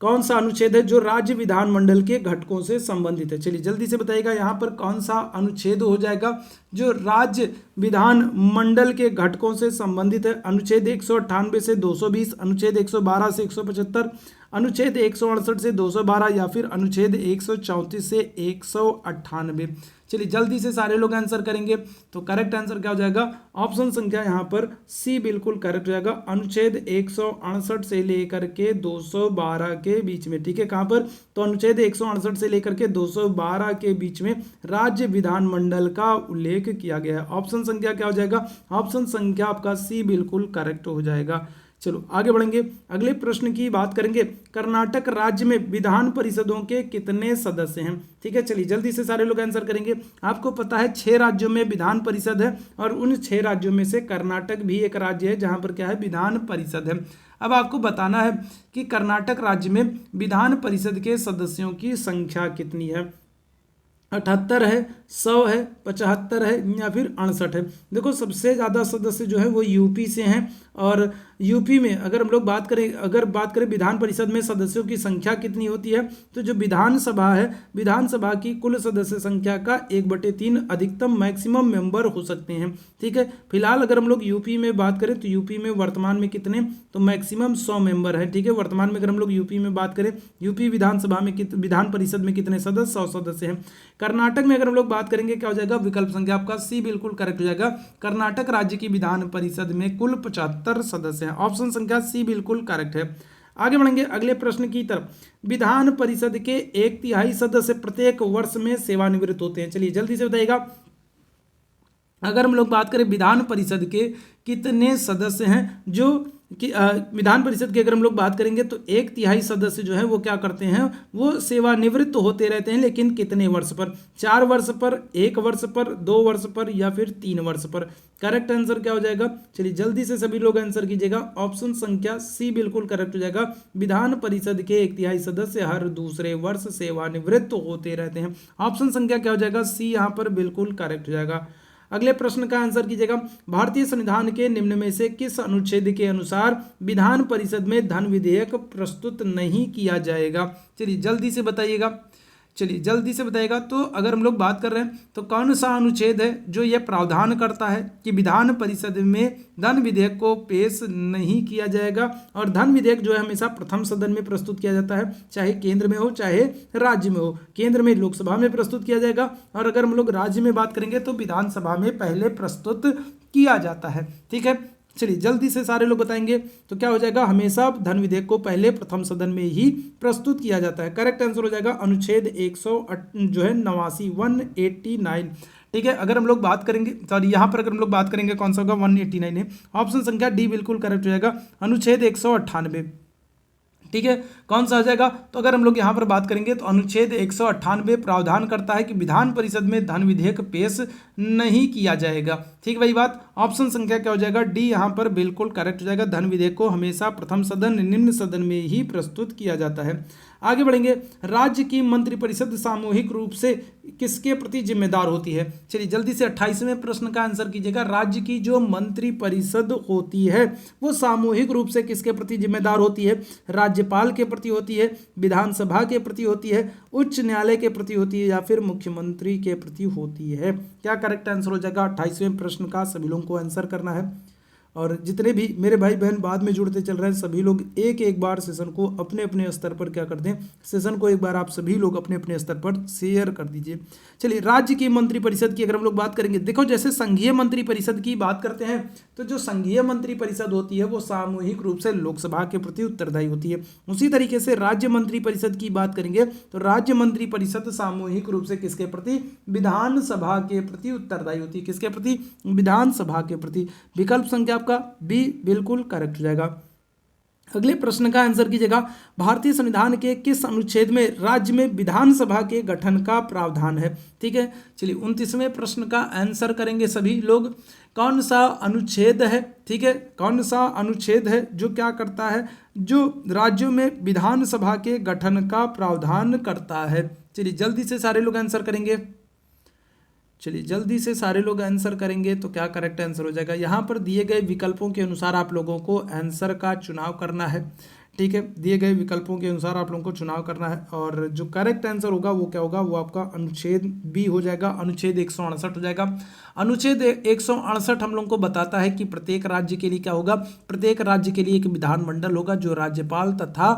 कौन सा अनुच्छेद है जो राज्य विधानमंडल के घटकों से संबंधित है। चलिए जल्दी से बताइएगा यहाँ पर कौन सा अनुच्छेद हो जाएगा जो राज्य विधानमंडल के घटकों से संबंधित है। अनुच्छेद 198 से 220, अनुच्छेद 112 से 175, अनुच्छेद 168 से 212 या फिर अनुच्छेद 134 से 198। चलिए जल्दी से सारे लोग आंसर करेंगे। तो करेक्ट आंसर क्या हो जाएगा? ऑप्शन संख्या यहाँ पर सी बिल्कुल करेक्ट हो जाएगा। अनुच्छेद 168 से लेकर के 212 के बीच में, ठीक है, कहाँ पर? तो अनुच्छेद 168 से लेकर के 212 के बीच में राज्य विधानमंडल का उल्लेख किया गया है। ऑप्शन संख्या क्या हो जाएगा? ऑप्शन संख्या आपका सी बिल्कुल करेक्ट हो जाएगा। चलो आगे बढ़ेंगे, अगले प्रश्न की बात करेंगे। कर्नाटक राज्य में विधान परिषदों के कितने सदस्य हैं? ठीक है, चलिए जल्दी से सारे लोग आंसर करेंगे। आपको पता है 6 राज्यों में विधान परिषद है और उन 6 राज्यों में से कर्नाटक भी एक राज्य है जहां पर क्या है? विधान परिषद है। अब आपको बताना है कि कर्नाटक राज्य में विधान परिषद के सदस्यों की संख्या कितनी है। 78 है, 100 है, 75 है या फिर 68 है। देखो सबसे ज़्यादा सदस्य जो है वो यूपी से हैं और यूपी में अगर हम लोग बात करें विधान परिषद में सदस्यों की संख्या कितनी होती है, तो जो विधानसभा है, विधानसभा की कुल सदस्य संख्या का 1/3 अधिकतम मैक्सिमम मेंबर हो सकते हैं। ठीक है, फिलहाल अगर हम लोग यूपी में बात करें तो यूपी में वर्तमान में कितने? तो मैक्सिमम 100 मेंबर है। ठीक है, वर्तमान में अगर हम लोग यूपी में बात करें, यूपी विधानसभा में विधान परिषद में कितने सदस्य? 100 सदस्य हैं। कर्नाटक में अगर हम लोग बात करेंगे क्या हो जाएगा? विकल्प संख्या आपका सी बिल्कुल करेक्ट हो जाएगा। कर्नाटक राज्य की विधान परिषद में कुल 75 सदस्य हैं। ऑप्शन संख्या सी बिल्कुल करेक्ट है। आगे बढ़ेंगे अगले प्रश्न की तरफ। विधान परिषद के 1/3 सदस्य प्रत्येक वर्ष में सेवानिवृत्त होते हैं। चलिए जल्दी से बताइएगा, अगर हम लोग बात करें विधान परिषद के कितने सदस्य हैं जो कि विधान परिषद की अगर हम लोग बात करेंगे तो 1/3 सदस्य जो है वो क्या करते हैं? वो सेवानिवृत्त होते रहते हैं, लेकिन कितने वर्ष पर? 4 वर्ष पर, 1 वर्ष पर, 2 वर्ष पर या फिर 3 वर्ष पर? करेक्ट आंसर क्या हो जाएगा? चलिए जल्दी से सभी लोग आंसर कीजिएगा। ऑप्शन संख्या सी बिल्कुल करेक्ट हो जाएगा। विधान परिषद के 1/3 सदस्य हर दूसरे वर्ष सेवानिवृत्त होते रहते हैं। ऑप्शन संख्या क्या हो जाएगा? सी यहाँ पर बिल्कुल करेक्ट हो जाएगा। अगले प्रश्न का आंसर कीजिएगा। भारतीय संविधान के निम्न में से किस अनुच्छेद के अनुसार विधान परिषद में धन विधेयक प्रस्तुत नहीं किया जाएगा? चलिए जल्दी से बताइएगा। तो अगर हम लोग बात कर रहे हैं तो कौन सा अनुच्छेद है जो यह प्रावधान करता है कि विधान परिषद में धन विधेयक को पेश नहीं किया जाएगा? और धन विधेयक जो है हमेशा प्रथम सदन में प्रस्तुत किया जाता है, चाहे केंद्र में हो चाहे राज्य में हो। केंद्र में लोकसभा में प्रस्तुत किया जाएगा और अगर हम लोग राज्य में बात करेंगे तो विधानसभा में पहले प्रस्तुत किया जाता है। ठीक है, चलिए जल्दी से सारे लोग बताएंगे। तो क्या हो जाएगा? हमेशा धन विधेयक को पहले प्रथम सदन में ही प्रस्तुत किया जाता है। करेक्ट आंसर हो जाएगा अनुच्छेद 189। ठीक है, अगर हम लोग बात करेंगे, सॉरी यहाँ पर अगर हम लोग बात करेंगे कौन सा होगा? 189 है। ऑप्शन संख्या डी बिल्कुल करेक्ट हो जाएगा। अनुच्छेद 198। ठीक है, कौन सा हो जाएगा? तो अगर हम लोग यहाँ पर बात करेंगे तो अनुच्छेद 198 प्रावधान करता है कि विधान परिषद में धन विधेयक पेश नहीं किया जाएगा। ठीक वही बात। ऑप्शन संख्या क्या हो जाएगा? डी यहाँ पर बिल्कुल करेक्ट हो जाएगा। धन विधेयक को हमेशा प्रथम सदन निम्न सदन में ही प्रस्तुत किया जाता है। आगे बढ़ेंगे। राज्य की मंत्रिपरिषद सामूहिक रूप से किसके प्रति जिम्मेदार होती है? चलिए जल्दी से 28वें प्रश्न का आंसर कीजिएगा। राज्य की जो मंत्रिपरिषद होती है वो सामूहिक रूप से किसके प्रति जिम्मेदार होती है? राज्यपाल के प्रति होती है, विधानसभा के प्रति होती है, उच्च न्यायालय के प्रति होती है या फिर मुख्यमंत्री के प्रति होती है? क्या करेक्ट आंसर हो जाएगा 28वें प्रश्न का? सभी लोगों को आंसर करना है। और जितने भी मेरे भाई बहन बाद में जुड़ते चल रहे हैं सभी लोग एक एक बार सेशन को अपने अपने स्तर पर क्या करते हैं? सेशन को एक बार आप सभी लोग अपने अपने स्तर पर शेयर कर दीजिए। चलिए राज्य की मंत्रिपरिषद की अगर हम लोग बात करेंगे, देखो जैसे संघीय मंत्रिपरिषद की बात करते हैं तो जो संघीय मंत्रिपरिषद होती है वो सामूहिक रूप से लोकसभा के प्रति उत्तरदायी होती है। उसी तरीके से राज्य मंत्रिपरिषद की बात करेंगे तो राज्य मंत्रिपरिषद सामूहिक रूप से किसके प्रति? विधानसभा के प्रति उत्तरदायी होती है। किसके प्रति? विधानसभा के प्रति। विकल्प संख्या का बी बिल्कुल करेक्ट हो जाएगा। अगले प्रश्न का आंसर कीजिएगा। भारतीय संविधान के किस अनुच्छेद में राज्य में विधानसभा के गठन का प्रावधान है? ठीक है, चलिए 29वें प्रश्न का आंसर करेंगे सभी लोग। कौन सा अनुच्छेद है? ठीक है, कौन सा अनुच्छेद है जो क्या करता है? जो राज्यों में विधानसभा के गठन का प्रावधान करता है? चलिए जल्दी से सारे लोग आंसर करेंगे। तो क्या करेक्ट आंसर हो जाएगा? यहाँ पर दिए गए विकल्पों के अनुसार आप लोगों को आंसर का चुनाव करना है। ठीक है, दिए गए विकल्पों के अनुसार आप लोगों को चुनाव करना है और जो करेक्ट आंसर होगा वो क्या होगा, वो आपका अनुच्छेद बी हो जाएगा, अनुच्छेद 168 हो जाएगा। अनुच्छेद 168 हम लोगों को बताता है कि प्रत्येक राज्य के लिए क्या होगा, प्रत्येक राज्य के लिए एक विधानमंडल होगा जो राज्यपाल तथा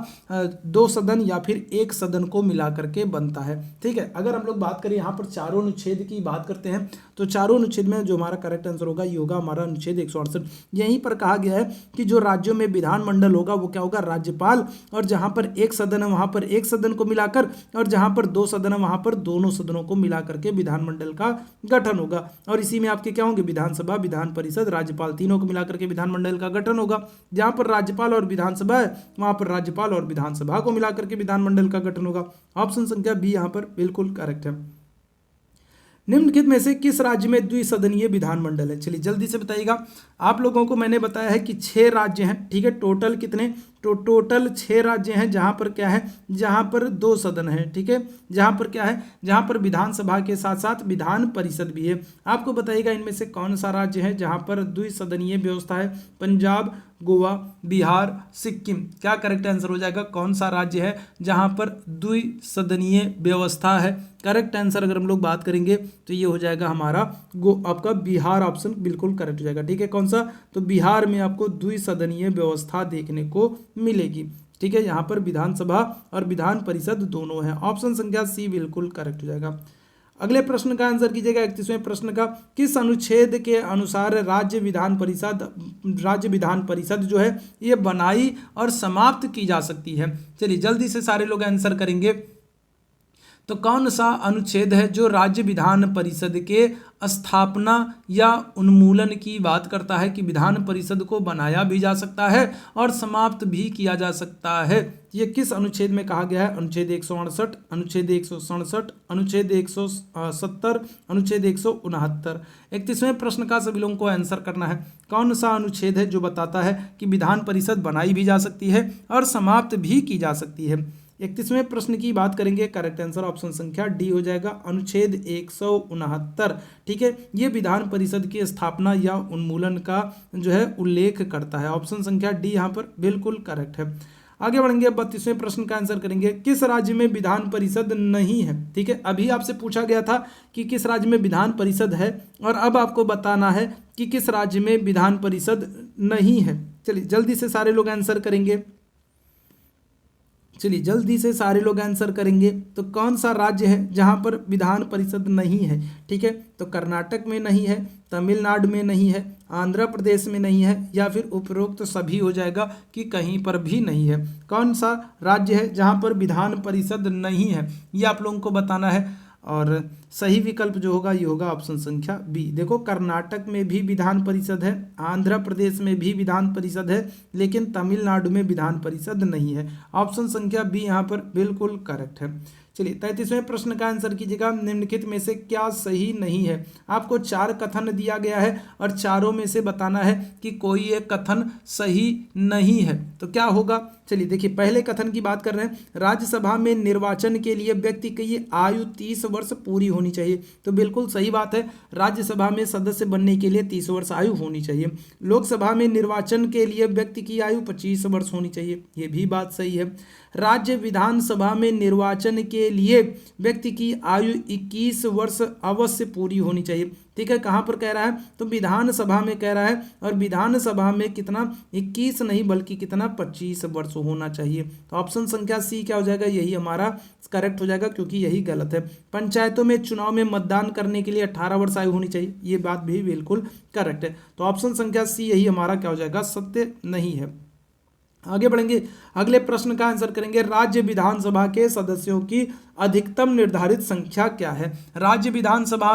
2 सदन या फिर 1 सदन को मिला करके बनता है। ठीक है, अगर हम लोग बात करें यहाँ पर चारों अनुच्छेद की बात करते हैं तो चारों अनुच्छेद में जो हमारा करेक्ट आंसर होगा ये होगा हमारा अनुच्छेद 168। यहीं पर कहा गया है कि जो राज्यों में विधानमंडल होगा वो क्या होगा, राज्यपाल, और जहां पर 1 सदन है वहां पर 1 सदन को मिलाकर, और जहां पर 2 सदन है वहां पर दोनों सदनों को मिलाकर के विधानमंडल का गठन होगा। और इसी में आपके क्या होंगे, विधानसभा, विधान परिषद, राज्यपाल, तीनों को मिलाकर के विधानमंडल का गठन होगा। जहां पर राज्यपाल और विधानसभा है वहां पर राज्यपाल और विधानसभा को मिलाकर के विधानमंडल का गठन होगा। ऑप्शन संख्या बी यहां पर बिल्कुल करेक्ट है। निम्नलिखित में से किस राज्य में द्विसदनीय विधानमंडल है? चलिए जल्दी से बताइएगा। आप लोगों को मैंने बताया है कि 6 राज्य हैं। ठीक है, टोटल कितने, तो टोटल 6 राज्य हैं जहां पर क्या है, जहां पर 2 सदन है। ठीक है, जहां पर क्या है, जहां पर विधानसभा के साथ साथ विधान परिषद भी है। आपको बताइएगा इनमें से कौन सा राज्य है जहां पर द्विसदनीय व्यवस्था है? पंजाब, गोवा, बिहार, सिक्किम। क्या करेक्ट आंसर हो जाएगा, कौन सा राज्य है जहां पर द्विसदनीय व्यवस्था है? करेक्ट आंसर अगर हम लोग बात करेंगे तो ये हो जाएगा हमारा आपका बिहार, ऑप्शन बिल्कुल करेक्ट हो जाएगा। ठीक है, कौन सा, तो बिहार में आपको द्विसदनीय व्यवस्था देखने को मिलेगी। ठीक है, यहाँ पर विधानसभा और विधान परिषद दोनों है। ऑप्शन संख्या सी बिल्कुल करेक्ट हो जाएगा। अगले प्रश्न का आंसर कीजिएगा। 31वें प्रश्न का, किस अनुच्छेद के अनुसार राज्य विधान परिषद जो है ये बनाई और समाप्त की जा सकती है? चलिए जल्दी से सारे लोग आंसर करेंगे। तो कौन सा अनुच्छेद है जो राज्य विधान परिषद के स्थापना या उन्मूलन की बात करता है कि विधान परिषद को बनाया भी जा सकता है और समाप्त भी किया जा सकता है? ये किस अनुच्छेद में कहा गया है? अनुच्छेद 168, अनुच्छेद 167, अनुच्छेद 170, अनुच्छेद 169। 31वें प्रश्न का सभी लोगों को आंसर करना है। कौन सा अनुच्छेद है जो बताता है कि विधान परिषद बनाई भी जा सकती है और समाप्त भी की जा सकती है? 31वें प्रश्न की बात करेंगे, करेक्ट आंसर ऑप्शन संख्या डी हो जाएगा, अनुच्छेद 169। ठीक है, ये विधान परिषद की स्थापना या उन्मूलन का जो है उल्लेख करता है। ऑप्शन संख्या डी यहाँ पर बिल्कुल करेक्ट है। आगे बढ़ेंगे, 32वें प्रश्न का आंसर करेंगे। किस राज्य में विधान परिषद नहीं है? ठीक है, अभी आपसे पूछा गया था कि किस राज्य में विधान परिषद है और अब आपको बताना है कि किस राज्य में विधान परिषद नहीं है। चलिए जल्दी से सारे लोग आंसर करेंगे। चलिए जल्दी से सारे लोग आंसर करेंगे। तो कौन सा राज्य है जहां पर विधान परिषद नहीं है? ठीक है, तो कर्नाटक में नहीं है, तमिलनाडु में नहीं है, आंध्र प्रदेश में नहीं है, या फिर उपरोक्त सभी हो जाएगा कि कहीं पर भी नहीं है। कौन सा राज्य है जहां पर विधान परिषद नहीं है, ये आप लोगों को बताना है। और सही विकल्प जो होगा ये होगा ऑप्शन संख्या बी। देखो, कर्नाटक में भी विधान परिषद है, आंध्र प्रदेश में भी विधान परिषद है, लेकिन तमिलनाडु में विधान परिषद नहीं है। ऑप्शन संख्या बी यहाँ पर बिल्कुल करेक्ट है। चलिए 33वें प्रश्न का आंसर कीजिएगा। निम्नलिखित में से क्या सही नहीं है? आपको 4 कथन दिया गया है और चारों में से बताना है कि कोई एक कथन सही नहीं है। तो क्या होगा? चलिए देखिए, पहले कथन की बात कर रहे हैं, राज्यसभा में निर्वाचन के लिए व्यक्ति की आयु 30 वर्ष पूरी होनी चाहिए। तो बिल्कुल सही बात है, राज्यसभा में सदस्य बनने के लिए 30 वर्ष आयु होनी चाहिए। लोकसभा में निर्वाचन के लिए व्यक्ति की आयु 25 वर्ष होनी चाहिए, ये भी बात सही है। राज्य विधानसभा में निर्वाचन के लिए व्यक्ति की आयु 21 वर्ष अवश्य पूरी होनी चाहिए। ठीक है, कहाँ पर कह रहा है? तो विधानसभा में कह रहा है, और विधानसभा में कितना, 21 नहीं बल्कि कितना, 25 वर्ष होना चाहिए। तो ऑप्शन संख्या सी क्या हो जाएगा? यही हमारा करेक्ट हो जाएगा, क्योंकि यही गलत है। पंचायतों में चुनाव में मतदान करने के लिए 18 वर्ष आयु होनी चाहिए, ये बात भी बिल्कुल करेक्ट है। तो ऑप्शन संख्या सी यही हमारा क्या हो जाएगा? सत्य नहीं है। आगे बढ़ेंगे, अगले प्रश्न का आंसर करेंगे। राज्य विधानसभा के सदस्यों की अधिकतम निर्धारित संख्या क्या है? राज्य विधानसभा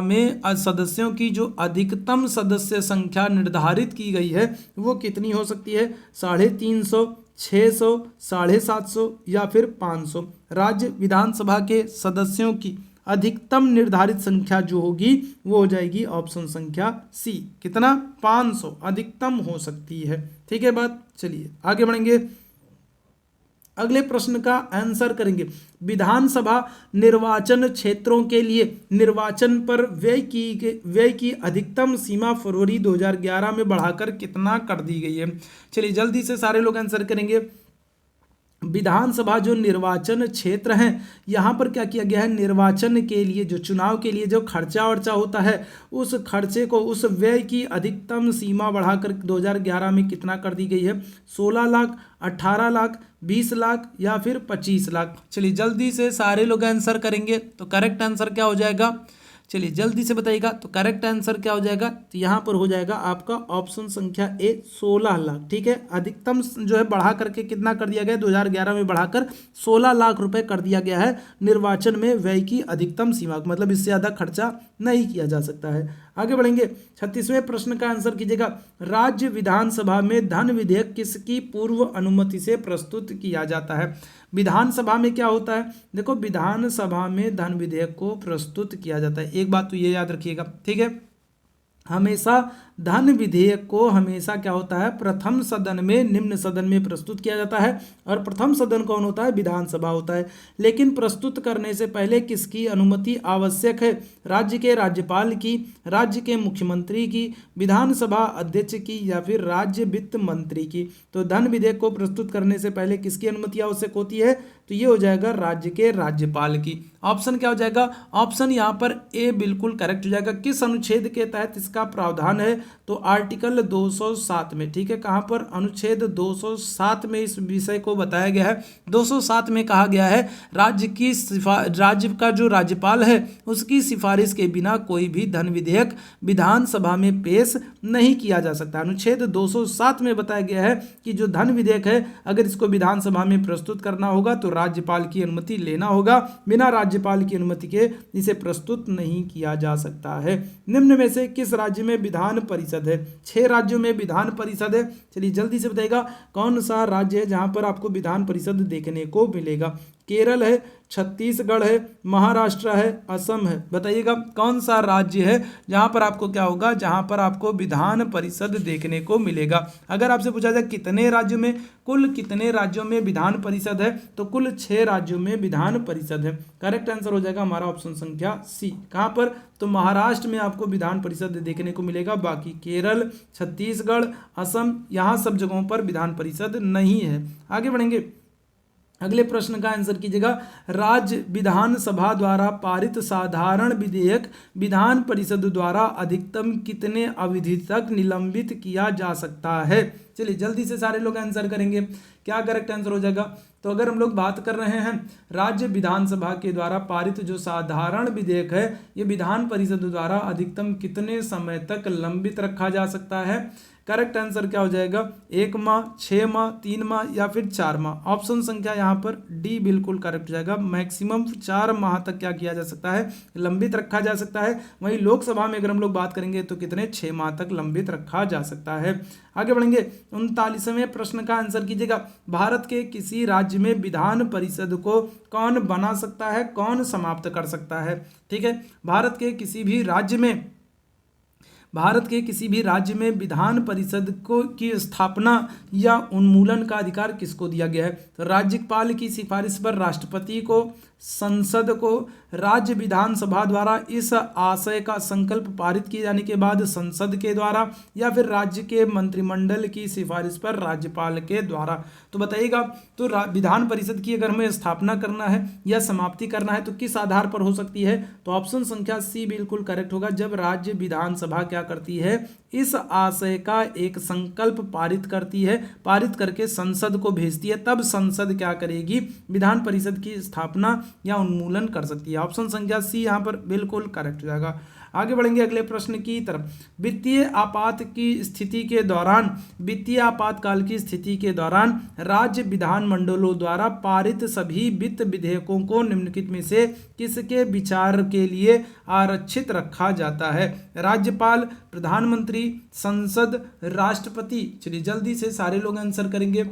में सदस्यों की जो अधिकतम सदस्य संख्या निर्धारित की गई है वो कितनी हो सकती है? 350, 600, 750 या फिर 500? राज्य विधानसभा के सदस्यों की अधिकतम निर्धारित संख्या जो होगी वो हो जाएगी ऑप्शन संख्या सी, कितना? 500 अधिकतम हो सकती है। ठीक है बात, चलिए आगे बढ़ेंगे। अगले प्रश्न का आंसर करेंगे। विधानसभा निर्वाचन क्षेत्रों के लिए निर्वाचन पर व्यय की अधिकतम सीमा फरवरी 2011 में बढ़ाकर कितना कर दी गई है। चलिए जल्दी से सारे लोग आंसर करेंगे। विधानसभा जो निर्वाचन क्षेत्र हैं, यहाँ पर क्या किया गया है, निर्वाचन के लिए जो चुनाव के लिए जो खर्चा वर्चा होता है, उस खर्चे को, उस व्यय की अधिकतम सीमा बढ़ाकर 2011 में कितना कर दी गई है, 16 लाख, 18 लाख, 20 लाख या फिर 25 लाख। चलिए जल्दी से सारे लोग आंसर करेंगे तो करेक्ट आंसर क्या हो जाएगा, चलिए जल्दी से बताइएगा। तो करेक्ट आंसर क्या हो जाएगा, तो यहाँ पर हो जाएगा आपका ऑप्शन संख्या ए 16 लाख। ठीक है, अधिकतम जो है बढ़ा करके कितना कर दिया गया, 2011 में बढ़ाकर 16 लाख रुपए कर दिया गया है निर्वाचन में व्यय की अधिकतम सीमा, मतलब इससे ज़्यादा खर्चा नहीं किया जा सकता है। आगे बढ़ेंगे, 36वें प्रश्न का आंसर कीजिएगा। राज्य विधानसभा में धन विधेयक किसकी पूर्व अनुमति से प्रस्तुत किया जाता है। विधानसभा में क्या होता है, देखो विधानसभा में धन विधेयक को प्रस्तुत किया जाता है। एक बात तो ये याद रखिएगा, ठीक है, हमेशा धन विधेयक को हमेशा क्या होता है, प्रथम सदन में, निम्न सदन में प्रस्तुत किया जाता है। और प्रथम सदन कौन होता है, विधानसभा होता है। लेकिन प्रस्तुत करने से पहले किसकी अनुमति आवश्यक है, राज्य के राज्यपाल की, राज्य के मुख्यमंत्री की, विधानसभा अध्यक्ष की या फिर राज्य वित्त मंत्री की। तो धन विधेयक को प्रस्तुत करने से पहले किसकी अनुमति आवश्यक होती है, तो ये हो जाएगा राज्य के राज्यपाल की। ऑप्शन क्या हो जाएगा, ऑप्शन यहाँ पर ए बिल्कुल करेक्ट हो जाएगा। किस अनुच्छेद के तहत इसका प्रावधान है, तो आर्टिकल 207 में। ठीक है, कहाँ पर, अनुच्छेद 207 में इस विषय को बताया गया है। 207 में कहा गया है राज्य का जो राज्यपाल है उसकी सिफारिश के बिना कोई भी धन विधेयक विधानसभा में पेश नहीं किया जा सकता। अनुच्छेद 207 में बताया गया है कि जो धन विधेयक है अगर इसको विधानसभा में प्रस्तुत करना होगा तो राज्यपाल की अनुमति लेना होगा, बिना राज्यपाल की अनुमति के इसे प्रस्तुत नहीं किया जा सकता है। निम्न में से किस राज्य में विधान परिषद है, 6 राज्यों में विधान परिषद है। चलिए जल्दी से बताइएगा कौन सा राज्य है जहां पर आपको विधान परिषद देखने को मिलेगा। केरल है, छत्तीसगढ़ है, महाराष्ट्र है, असम है। बताइएगा कौन सा राज्य है जहां पर आपको क्या होगा, जहां पर आपको विधान परिषद देखने को मिलेगा। अगर आपसे पूछा जाए कितने राज्यों में, कुल कितने राज्यों में विधान परिषद है, तो कुल 6 राज्यों में विधान परिषद है। करेक्ट आंसर हो जाएगा हमारा ऑप्शन संख्या सी। कहां पर, तो महाराष्ट्र में आपको विधान परिषद देखने को मिलेगा, बाकी केरल, छत्तीसगढ़, असम, यहाँ सब जगहों पर विधान परिषद नहीं है। आगे बढ़ेंगे, अगले प्रश्न का आंसर कीजिएगा। राज्य विधानसभा द्वारा पारित साधारण विधेयक विधान परिषद द्वारा अधिकतम कितने अवधि तक निलंबित किया जा सकता है। चलिए जल्दी से सारे लोग आंसर करेंगे, क्या करेक्ट आंसर हो जाएगा। तो अगर हम लोग बात कर रहे हैं राज्य विधानसभा के द्वारा पारित जो साधारण विधेयक है, ये विधान परिषद द्वारा अधिकतम कितने समय तक लंबित रखा जा सकता है। करेक्ट आंसर क्या हो जाएगा, 1 माह, 6 माह, 3 माह या फिर 4 माह। ऑप्शन संख्या यहाँ पर डी बिल्कुल करेक्ट हो जाएगा। मैक्सिमम 4 माह तक क्या किया जा सकता है, लंबित रखा जा सकता है। वहीं लोकसभा में अगर हम लोग बात करेंगे तो कितने, 6 माह तक लंबित रखा जा सकता है। आगे बढ़ेंगे, 39वें प्रश्न का आंसर कीजिएगा। भारत के किसी राज्य में विधान परिषद को कौन बना सकता है, कौन समाप्त कर सकता है। ठीक है, भारत के किसी भी राज्य में विधान परिषद को की स्थापना या उन्मूलन का अधिकार किसको दिया गया है, तो राज्यपाल की सिफारिश पर राष्ट्रपति को, संसद को, राज्य विधानसभा द्वारा इस आशय का संकल्प पारित किए जाने के बाद संसद के द्वारा, या फिर राज्य के मंत्रिमंडल की सिफारिश पर राज्यपाल के द्वारा। तो बताइएगा, तो विधान परिषद की अगर हमें स्थापना करना है या समाप्ति करना है तो किस आधार पर हो सकती है, तो ऑप्शन संख्या सी बिल्कुल करेक्ट होगा। जब राज्य विधानसभा क्या करती है, इस आशय का एक संकल्प पारित करती है, पारित करके संसद को भेजती है, तब संसद क्या करेगी, विधान परिषद की स्थापना या उन्मूलन कर सकती है। ऑप्शन संख्या सी यहाँ पर बिल्कुल करेक्ट हो जाएगा। आगे बढ़ेंगे अगले प्रश्न की तरफ। वित्तीय आपातकाल की स्थिति के दौरान राज्य विधानमंडलों द्वारा पारित सभी वित्त विधेयकों को निम्नलिखित में से किसके विचार के लिए आरक्षित रखा जाता है। राज्यपाल, प्रधानमंत्री, संसद, राष्ट्रपति। चलिए जल्दी से सारे लोग आंसर करेंगे।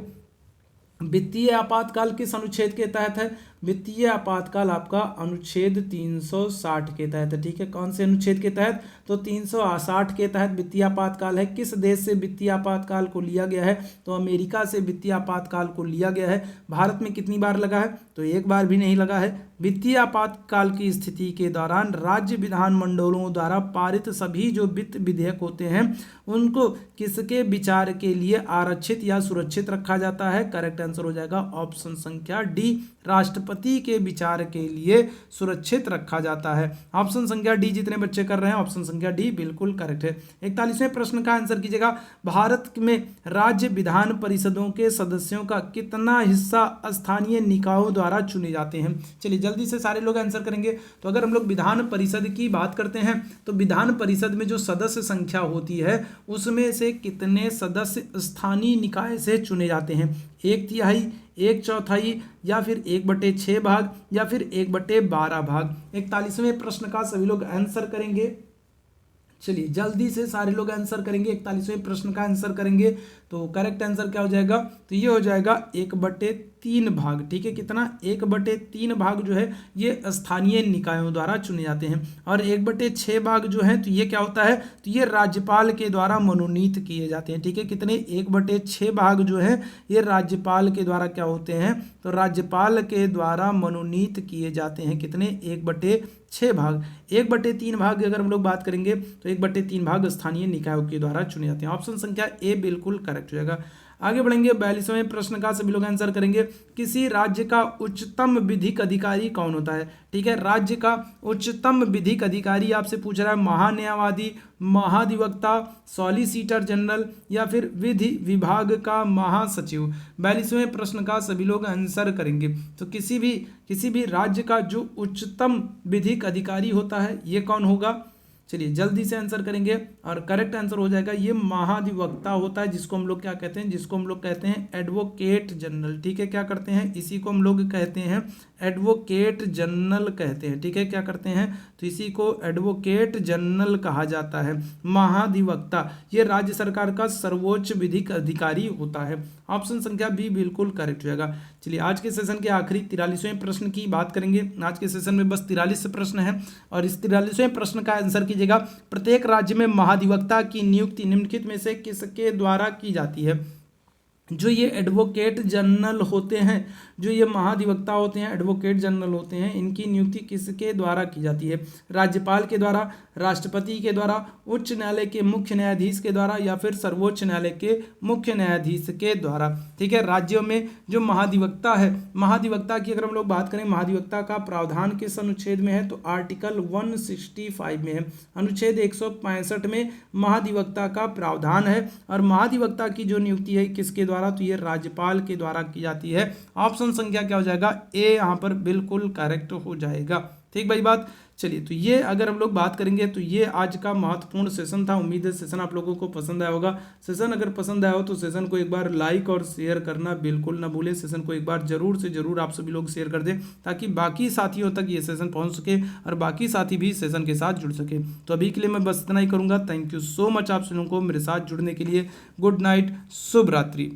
वित्तीय आपातकाल किस अनुच्छेद के तहत है, वित्तीय आपातकाल आपका अनुच्छेद 360 के तहत है। ठीक है, कौन से अनुच्छेद के तहत? तो 360 के तहत वित्तीय आपातकाल है। किस देश से वित्तीय आपातकाल को लिया गया है? तो अमेरिका से वित्तीय आपातकाल को लिया गया है। भारत में कितनी बार लगा है? तो एक बार भी नहीं लगा है। वित्तीय आपातकाल की स्थिति के दौरान राज्य विधानमंडलों द्वारा पारित सभी जो वित्त विधेयक होते हैं उनको किसके विचार के लिए आरक्षित या सुरक्षित रखा जाता है? करेक्ट आंसर हो जाएगा ऑप्शन संख्या डी, राष्ट्रपति के विचार के लिए सुरक्षित रखा जाता है। ऑप्शन संख्या डी जितने बच्चे कर रहे हैं, ऑप्शन संख्या डी बिल्कुल करेक्ट है। 41वें प्रश्न का आंसर कीजिएगा। भारत में राज्य विधान परिषदों के सदस्यों का कितना हिस्सा स्थानीय निकायों द्वारा चुने जाते हैं? चलिए जल्दी से सारे लोग आंसर करेंगे। तो अगर हम लोग विधान परिषद की बात करते हैं तो विधान परिषद में जो सदस्य संख्या होती है उसमें से कितने सदस्य स्थानीय निकाय से चुने जाते हैं? 1/3, 1/4 या फिर 1/6 भाग या फिर 1/12 भाग? 41वें प्रश्न का सभी लोग आंसर करेंगे। चलिए जल्दी से सारे लोग आंसर करेंगे, 41वें प्रश्न का आंसर करेंगे। तो करेक्ट आंसर क्या हो जाएगा? तो ये हो जाएगा 1/3 भाग। ठीक है, कितना? 1/3 भाग जो है ये स्थानीय निकायों द्वारा चुने जाते हैं। और 1/6 भाग जो है तो ये क्या होता है? तो ये राज्यपाल के द्वारा मनोनीत किए जाते हैं। ठीक है, कितने? 1/6 भाग जो है ये राज्यपाल के द्वारा क्या होते हैं? तो राज्यपाल के द्वारा मनोनीत किए जाते हैं। कितने? 1/6 भाग। 1/3 भाग अगर हम लोग बात करेंगे तो 1/3 भाग स्थानीय निकायों के द्वारा चुने जाते हैं। ऑप्शन संख्या ए बिल्कुल करेक्ट हो जाएगा। आगे बढ़ेंगे, 42वें प्रश्न का सभी लोग आंसर करेंगे। किसी राज्य का उच्चतम विधिक अधिकारी कौन होता है? ठीक है, राज्य का उच्चतम विधिक अधिकारी आपसे पूछ रहा है महान्यायवादी, महाधिवक्ता, सॉलिसिटर जनरल या फिर विधि विभाग का महासचिव? 42वें प्रश्न का सभी लोग आंसर करेंगे। तो किसी भी राज्य का जो उच्चतम विधिक अधिकारी होता है ये कौन होगा? चलिए जल्दी से आंसर करेंगे और करेक्ट आंसर हो जाएगा ये महाधिवक्ता होता है, जिसको हम लोग क्या कहते हैं? जिसको हम लोग कहते हैं एडवोकेट जनरल। ठीक है, क्या करते हैं? इसी को हम लोग कहते हैं एडवोकेट जनरल कहते हैं। ठीक है, क्या करते हैं? तो इसी को एडवोकेट जनरल कहा जाता है। महाधिवक्ता ये राज्य सरकार का सर्वोच्च विधिक अधिकारी होता है। ऑप्शन संख्या बी बिल्कुल करेक्ट हो जाएगा। चलिए आज के सेशन के आखिरी 43वें प्रश्न की बात करेंगे। आज के सेशन में बस 43 प्रश्न है और इस 43वें प्रश्न का आंसर कीजिएगा। प्रत्येक राज्य में महाधिवक्ता की नियुक्ति निम्नलिखित में से किसके द्वारा की जाती है? जो ये एडवोकेट जनरल होते हैं, जो ये महाधिवक्ता होते हैं, एडवोकेट जनरल होते हैं, इनकी नियुक्ति किसके द्वारा की जाती है? राज्यपाल के द्वारा, राष्ट्रपति के द्वारा, उच्च न्यायालय के मुख्य न्यायाधीश के द्वारा या फिर सर्वोच्च न्यायालय के मुख्य न्यायाधीश के द्वारा? ठीक है, राज्यों में जो महाधिवक्ता है, महाधिवक्ता की अगर हम लोग बात करें, महाधिवक्ता का प्रावधान किस अनुच्छेद में है? तो आर्टिकल 165 में है। अनुच्छेद 165 में महाधिवक्ता का प्रावधान है और महाधिवक्ता की जो नियुक्ति है किसके द्वारा? तो ये राज्यपाल के द्वारा की जाती है। ऑप्शन संख्या क्या हो जाएगा? ए यहाँ पर बिल्कुल करेक्ट हो जाएगा। ठीक भाई बात। चलिए तो ये अगर हम लोग बात करेंगे तो ये आज का महत्वपूर्ण सेशन था। उम्मीद है सेशन आप लोगों को पसंद आया होगा। सेशन अगर पसंद आया हो तो सेशन को एक बार लाइक और शेयर करना बिल्कुल ना भूलें। सेशन को एक बार जरूर से जरूर आप सभी लोग शेयर कर दें ताकि बाकी साथियों तक ये सेशन पहुंच सके और बाकी साथी भी सेशन के साथ जुड़ सके। तो अभी के लिए मैं बस इतना ही करूँगा। थैंक यू सो मच आप सभी लोगों को मेरे साथ जुड़ने के लिए। गुड नाइट, शुभ रात्रि।